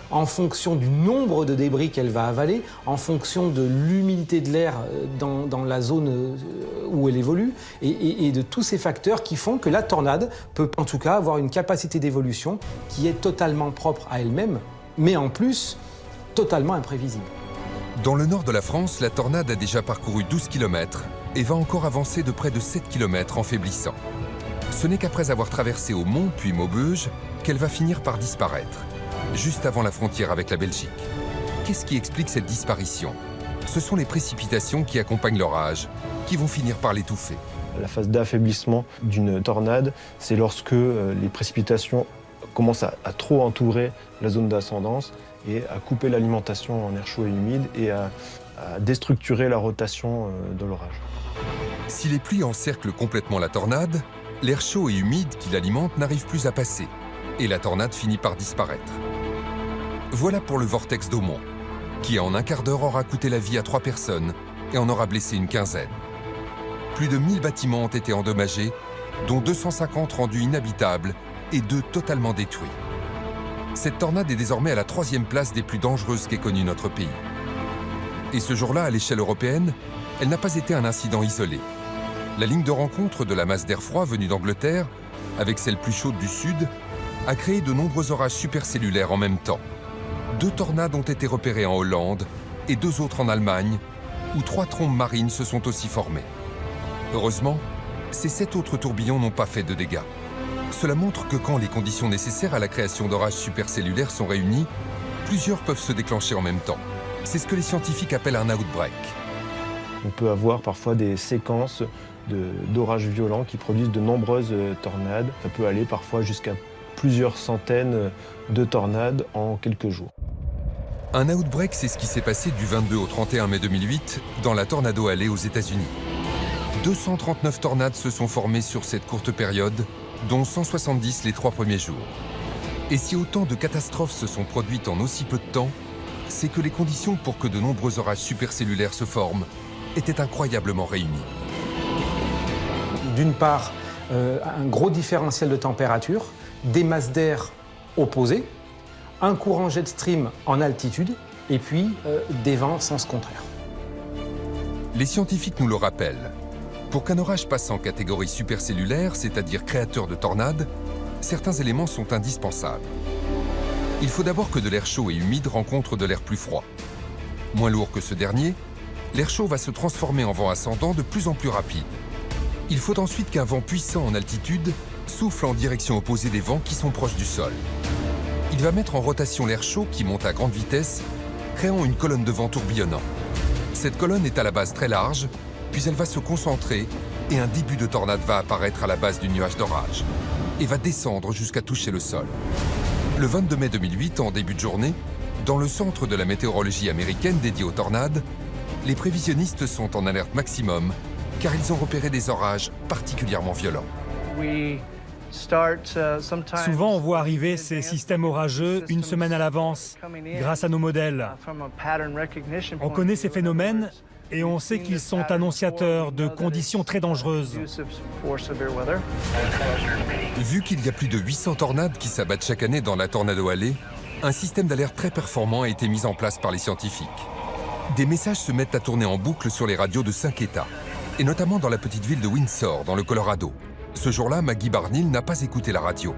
C: en fonction du nombre de débris qu'elle va avaler, en fonction de l'humidité de l'air dans la zone où elle évolue, et de tous ces facteurs qui font que la tornade peut en tout cas avoir une capacité d'évolution qui est totalement propre à elle-même, mais en plus, totalement imprévisible.
A: Dans le nord de la France, la tornade a déjà parcouru 12 km et va encore avancer de près de 7 km en faiblissant. Ce n'est qu'après avoir traversé au Mont puis Maubeuge qu'elle va finir par disparaître, juste avant la frontière avec la Belgique. Qu'est-ce qui explique cette disparition? Ce sont les précipitations qui accompagnent l'orage, qui vont finir par l'étouffer.
D: La phase d'affaiblissement d'une tornade, c'est lorsque les précipitations commencent à trop entourer la zone d'ascendance et à couper l'alimentation en air chaud et humide et à déstructurer la rotation de l'orage.
A: Si les pluies encerclent complètement la tornade, l'air chaud et humide qui l'alimente n'arrive plus à passer et la tornade finit par disparaître. Voilà pour le vortex d'Aumont, qui en un quart d'heure aura coûté la vie à 3 personnes et en aura blessé une quinzaine. Plus de 1000 bâtiments ont été endommagés, dont 250 rendus inhabitables et 2 totalement détruits. Cette tornade est désormais à la 3e place des plus dangereuses qu'ait connue notre pays. Et ce jour-là, à l'échelle européenne, elle n'a pas été un incident isolé. La ligne de rencontre de la masse d'air froid venue d'Angleterre, avec celle plus chaude du sud, a créé de nombreux orages supercellulaires en même temps. 2 tornades ont été repérées en Hollande et 2 autres en Allemagne, où 3 trombes marines se sont aussi formées. Heureusement, ces 7 autres tourbillons n'ont pas fait de dégâts. Cela montre que quand les conditions nécessaires à la création d'orages supercellulaires sont réunies, plusieurs peuvent se déclencher en même temps. C'est ce que les scientifiques appellent un outbreak.
D: On peut avoir parfois des séquences d'orages violents qui produisent de nombreuses tornades. Ça peut aller parfois jusqu'à plusieurs centaines de tornades en quelques jours.
A: Un outbreak, c'est ce qui s'est passé du 22 au 31 mai 2008 dans la Tornado Alley aux États-Unis. 239 tornades se sont formées sur cette courte période, dont 170 les 3 premiers jours. Et si autant de catastrophes se sont produites en aussi peu de temps, c'est que les conditions pour que de nombreux orages supercellulaires se forment étaient incroyablement réunies.
C: D'une part, un gros différentiel de température, des masses d'air opposées, un courant jet stream en altitude et puis des vents sens contraire.
A: Les scientifiques nous le rappellent. Pour qu'un orage passe en catégorie supercellulaire, c'est-à-dire créateur de tornades, certains éléments sont indispensables. Il faut d'abord que de l'air chaud et humide rencontre de l'air plus froid. Moins lourd que ce dernier, l'air chaud va se transformer en vent ascendant de plus en plus rapide. Il faut ensuite qu'un vent puissant en altitude souffle en direction opposée des vents qui sont proches du sol. Il va mettre en rotation l'air chaud qui monte à grande vitesse, créant une colonne de vent tourbillonnant. Cette colonne est à la base très large, puis elle va se concentrer et un début de tornade va apparaître à la base du nuage d'orage et va descendre jusqu'à toucher le sol. Le 22 mai 2008, en début de journée, dans le centre de la météorologie américaine dédié aux tornades, les prévisionnistes sont en alerte maximum car ils ont repéré des orages particulièrement violents.
H: Souvent, on voit arriver ces systèmes orageux une semaine à l'avance, grâce à nos modèles. On connaît ces phénomènes et on sait qu'ils sont annonciateurs de conditions très dangereuses.
A: Vu qu'il y a plus de 800 tornades qui s'abattent chaque année dans la Tornado Alley, un système d'alerte très performant a été mis en place par les scientifiques. Des messages se mettent à tourner en boucle sur les radios de 5 États, et notamment dans la petite ville de Windsor, dans le Colorado. Ce jour-là, Maggie Barnhill n'a pas écouté la radio.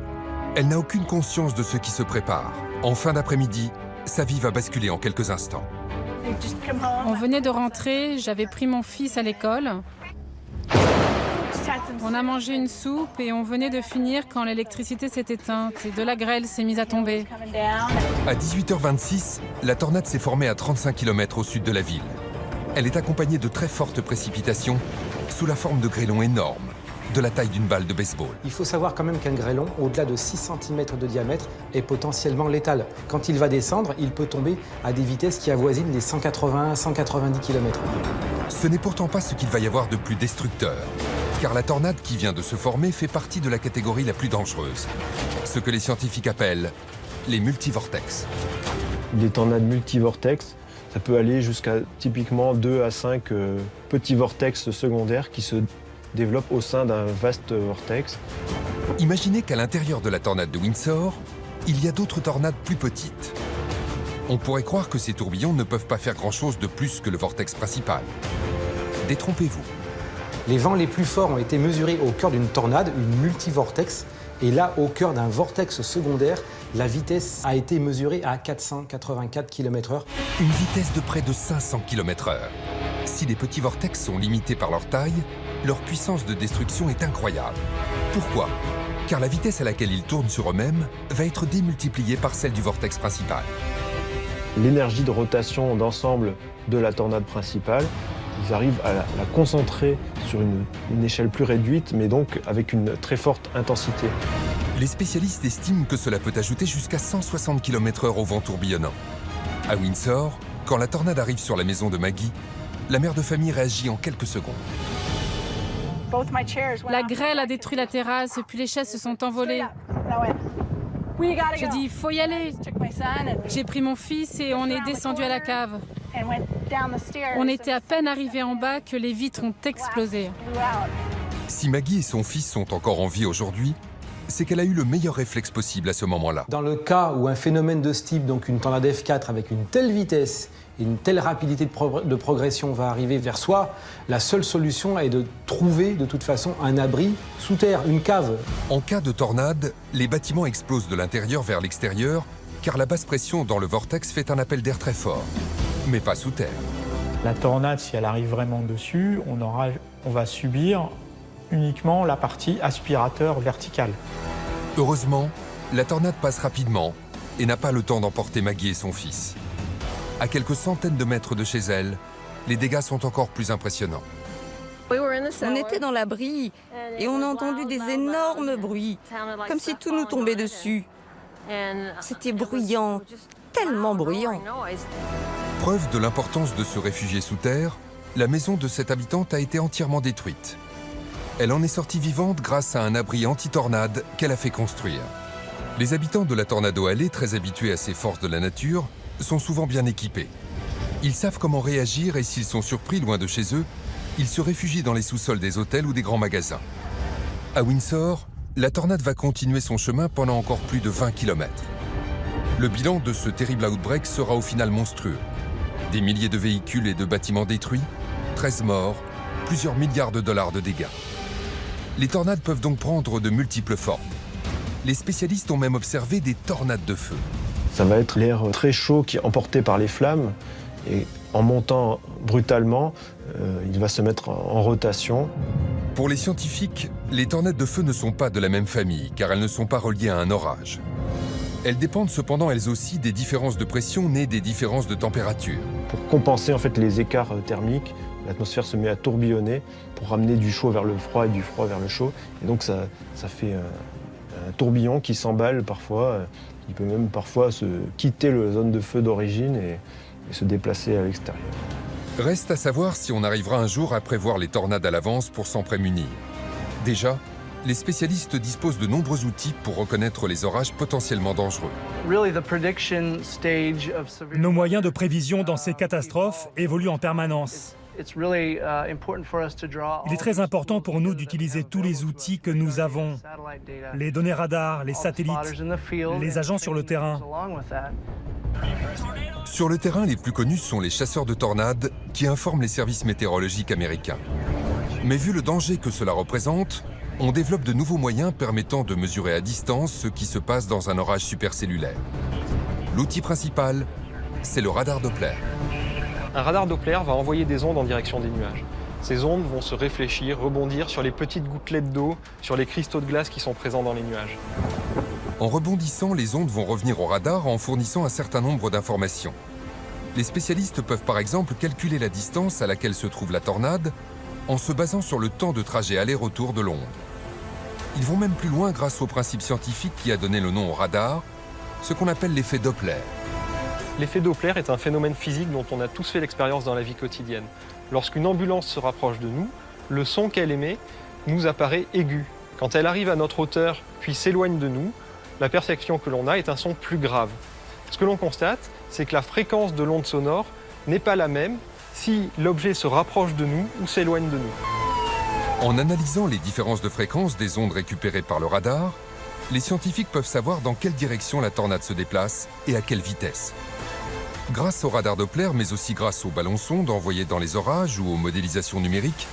A: Elle n'a aucune conscience de ce qui se prépare. En fin d'après-midi, sa vie va basculer en quelques instants.
E: On venait de rentrer, j'avais pris mon fils à l'école. On a mangé une soupe et on venait de finir quand l'électricité s'est éteinte et de la grêle s'est mise à tomber.
A: À 18h26, la tornade s'est formée à 35 km au sud de la ville. Elle est accompagnée de très fortes précipitations sous la forme de grêlons énormes, de la taille d'une balle de baseball.
C: Il faut savoir quand même qu'un grêlon, au-delà de 6 cm de diamètre, est potentiellement létal. Quand il va descendre, il peut tomber à des vitesses qui avoisinent les 180-190 km/h.
A: Ce n'est pourtant pas ce qu'il va y avoir de plus destructeur, car la tornade qui vient de se former fait partie de la catégorie la plus dangereuse, ce que les scientifiques appellent les multivortex.
D: Les tornades multivortex, ça peut aller jusqu'à typiquement 2 à 5 petits vortex secondaires qui se développe au sein d'un vaste vortex.
A: Imaginez qu'à l'intérieur de la tornade de Windsor, il y a d'autres tornades plus petites. On pourrait croire que ces tourbillons ne peuvent pas faire grand-chose de plus que le vortex principal. Détrompez-vous.
C: Les vents les plus forts ont été mesurés au cœur d'une tornade, une multivortex. Et là, au cœur d'un vortex secondaire, la vitesse a été mesurée à 484 km/h.
A: Une vitesse de près de 500 km/h. Si les petits vortex sont limités par leur taille, leur puissance de destruction est incroyable. Pourquoi ? Car la vitesse à laquelle ils tournent sur eux-mêmes va être démultipliée par celle du vortex principal.
D: L'énergie de rotation d'ensemble de la tornade principale, ils arrivent à la concentrer sur une échelle plus réduite, mais donc avec une très forte intensité.
A: Les spécialistes estiment que cela peut ajouter jusqu'à 160 km/h au vent tourbillonnant. À Windsor, quand la tornade arrive sur la maison de Maggie, la mère de famille réagit en quelques secondes.
E: La grêle a détruit la terrasse, puis les chaises se sont envolées. J'ai dit, il faut y aller. J'ai pris mon fils et on est descendu à la cave. On était à peine arrivés en bas que les vitres ont explosé.
A: Si Maggie et son fils sont encore en vie aujourd'hui, c'est qu'elle a eu le meilleur réflexe possible à ce moment-là.
C: Dans le cas où un phénomène de ce type, donc une tornade F4 avec une telle vitesse et une telle rapidité de progression va arriver vers soi, la seule solution est de trouver de toute façon un abri sous terre, une cave.
A: En cas de tornade, les bâtiments explosent de l'intérieur vers l'extérieur car la basse pression dans le vortex fait un appel d'air très fort, mais pas sous terre.
J: La tornade, si elle arrive vraiment dessus, on va subir uniquement la partie aspirateur vertical.
A: Heureusement, la tornade passe rapidement et n'a pas le temps d'emporter Maggie et son fils. À quelques centaines de mètres de chez elle, les dégâts sont encore plus impressionnants.
I: On était dans l'abri et on a entendu des énormes bruits, comme si tout nous tombait dessus. C'était bruyant, tellement bruyant.
A: Preuve de l'importance de se réfugier sous terre, la maison de cette habitante a été entièrement détruite. Elle en est sortie vivante grâce à un abri anti-tornade qu'elle a fait construire. Les habitants de la Tornado Alley, très habitués à ces forces de la nature, sont souvent bien équipés. Ils savent comment réagir et s'ils sont surpris loin de chez eux, ils se réfugient dans les sous-sols des hôtels ou des grands magasins. À Windsor, la tornade va continuer son chemin pendant encore plus de 20 km. Le bilan de ce terrible outbreak sera au final monstrueux. Des milliers de véhicules et de bâtiments détruits, 13 morts, plusieurs milliards de dollars de dégâts. Les tornades peuvent donc prendre de multiples formes. Les spécialistes ont même observé des tornades de feu.
D: Ça va être l'air très chaud qui est emporté par les flammes et en montant brutalement, il va se mettre en rotation.
A: Pour les scientifiques, les tornades de feu ne sont pas de la même famille car elles ne sont pas reliées à un orage. Elles dépendent cependant elles aussi des différences de pression nées des différences de température.
D: Pour compenser en fait les écarts thermiques, l'atmosphère se met à tourbillonner pour ramener du chaud vers le froid et du froid vers le chaud. Et donc ça fait un tourbillon qui s'emballe parfois. Il peut même parfois quitter la zone de feu d'origine et se déplacer à l'extérieur.
A: Reste à savoir si on arrivera un jour à prévoir les tornades à l'avance pour s'en prémunir. Déjà, les spécialistes disposent de nombreux outils pour reconnaître les orages potentiellement dangereux.
H: Nos moyens de prévision dans ces catastrophes évoluent en permanence. Il est très important pour nous d'utiliser tous les outils que nous avons, les données radars, les satellites, les agents sur le terrain.
A: Sur le terrain, les plus connus sont les chasseurs de tornades qui informent les services météorologiques américains. Mais vu le danger que cela représente, on développe de nouveaux moyens permettant de mesurer à distance ce qui se passe dans un orage supercellulaire. L'outil principal, c'est le radar Doppler.
F: Un radar Doppler va envoyer des ondes en direction des nuages. Ces ondes vont se réfléchir, rebondir sur les petites gouttelettes d'eau, sur les cristaux de glace qui sont présents dans les nuages.
A: En rebondissant, les ondes vont revenir au radar en fournissant un certain nombre d'informations. Les spécialistes peuvent par exemple calculer la distance à laquelle se trouve la tornade en se basant sur le temps de trajet aller-retour de l'onde. Ils vont même plus loin grâce au principe scientifique qui a donné le nom au radar, ce qu'on appelle l'effet Doppler.
F: L'effet Doppler est un phénomène physique dont on a tous fait l'expérience dans la vie quotidienne. Lorsqu'une ambulance se rapproche de nous, le son qu'elle émet nous apparaît aigu. Quand elle arrive à notre hauteur puis s'éloigne de nous, la perception que l'on a est un son plus grave. Ce que l'on constate, c'est que la fréquence de l'onde sonore n'est pas la même si l'objet se rapproche de nous ou s'éloigne de nous.
A: En analysant les différences de fréquence des ondes récupérées par le radar, les scientifiques peuvent savoir dans quelle direction la tornade se déplace et à quelle vitesse. Grâce au radar Doppler, mais aussi grâce aux ballons-sondes envoyés dans les orages ou aux modélisations numériques,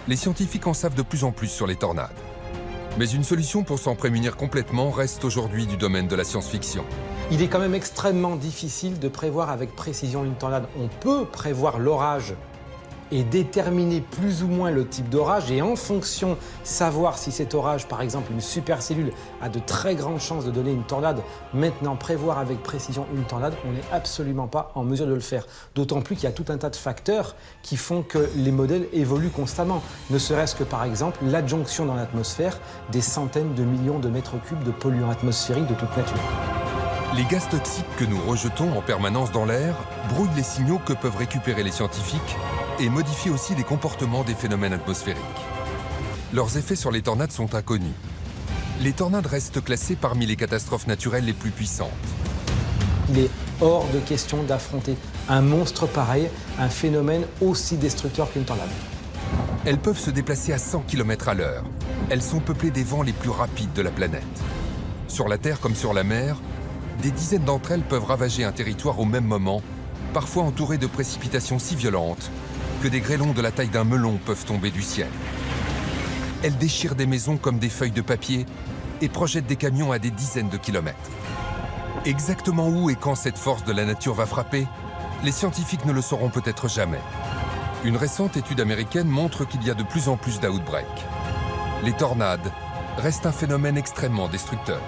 A: les scientifiques en savent de plus en plus sur les tornades. Mais une solution pour s'en prémunir complètement reste aujourd'hui du domaine de la science-fiction.
C: Il est quand même extrêmement difficile de prévoir avec précision une tornade. On peut prévoir l'orage et déterminer plus ou moins le type d'orage et en fonction savoir si cet orage, par exemple une supercellule, a de très grandes chances de donner une tornade. Maintenant, prévoir avec précision une tornade, on n'est absolument pas en mesure de le faire. D'autant plus qu'il y a tout un tas de facteurs qui font que les modèles évoluent constamment. Ne serait-ce que par exemple l'adjonction dans l'atmosphère des centaines de millions de mètres cubes de polluants atmosphériques de toute nature.
A: Les gaz toxiques que nous rejetons en permanence dans l'air brouillent les signaux que peuvent récupérer les scientifiques et modifient aussi les comportements des phénomènes atmosphériques. Leurs effets sur les tornades sont inconnus. Les tornades restent classées parmi les catastrophes naturelles les plus puissantes.
C: Il est hors de question d'affronter un monstre pareil, un phénomène aussi destructeur qu'une tornade.
A: Elles peuvent se déplacer à 100 km/h. Elles sont peuplées des vents les plus rapides de la planète. Sur la Terre comme sur la mer, des dizaines d'entre elles peuvent ravager un territoire au même moment, parfois entourées de précipitations si violentes que des grêlons de la taille d'un melon peuvent tomber du ciel. Elles déchirent des maisons comme des feuilles de papier et projettent des camions à des dizaines de kilomètres. Exactement où et quand cette force de la nature va frapper, les scientifiques ne le sauront peut-être jamais. Une récente étude américaine montre qu'il y a de plus en plus d'outbreaks. Les tornades restent un phénomène extrêmement destructeur.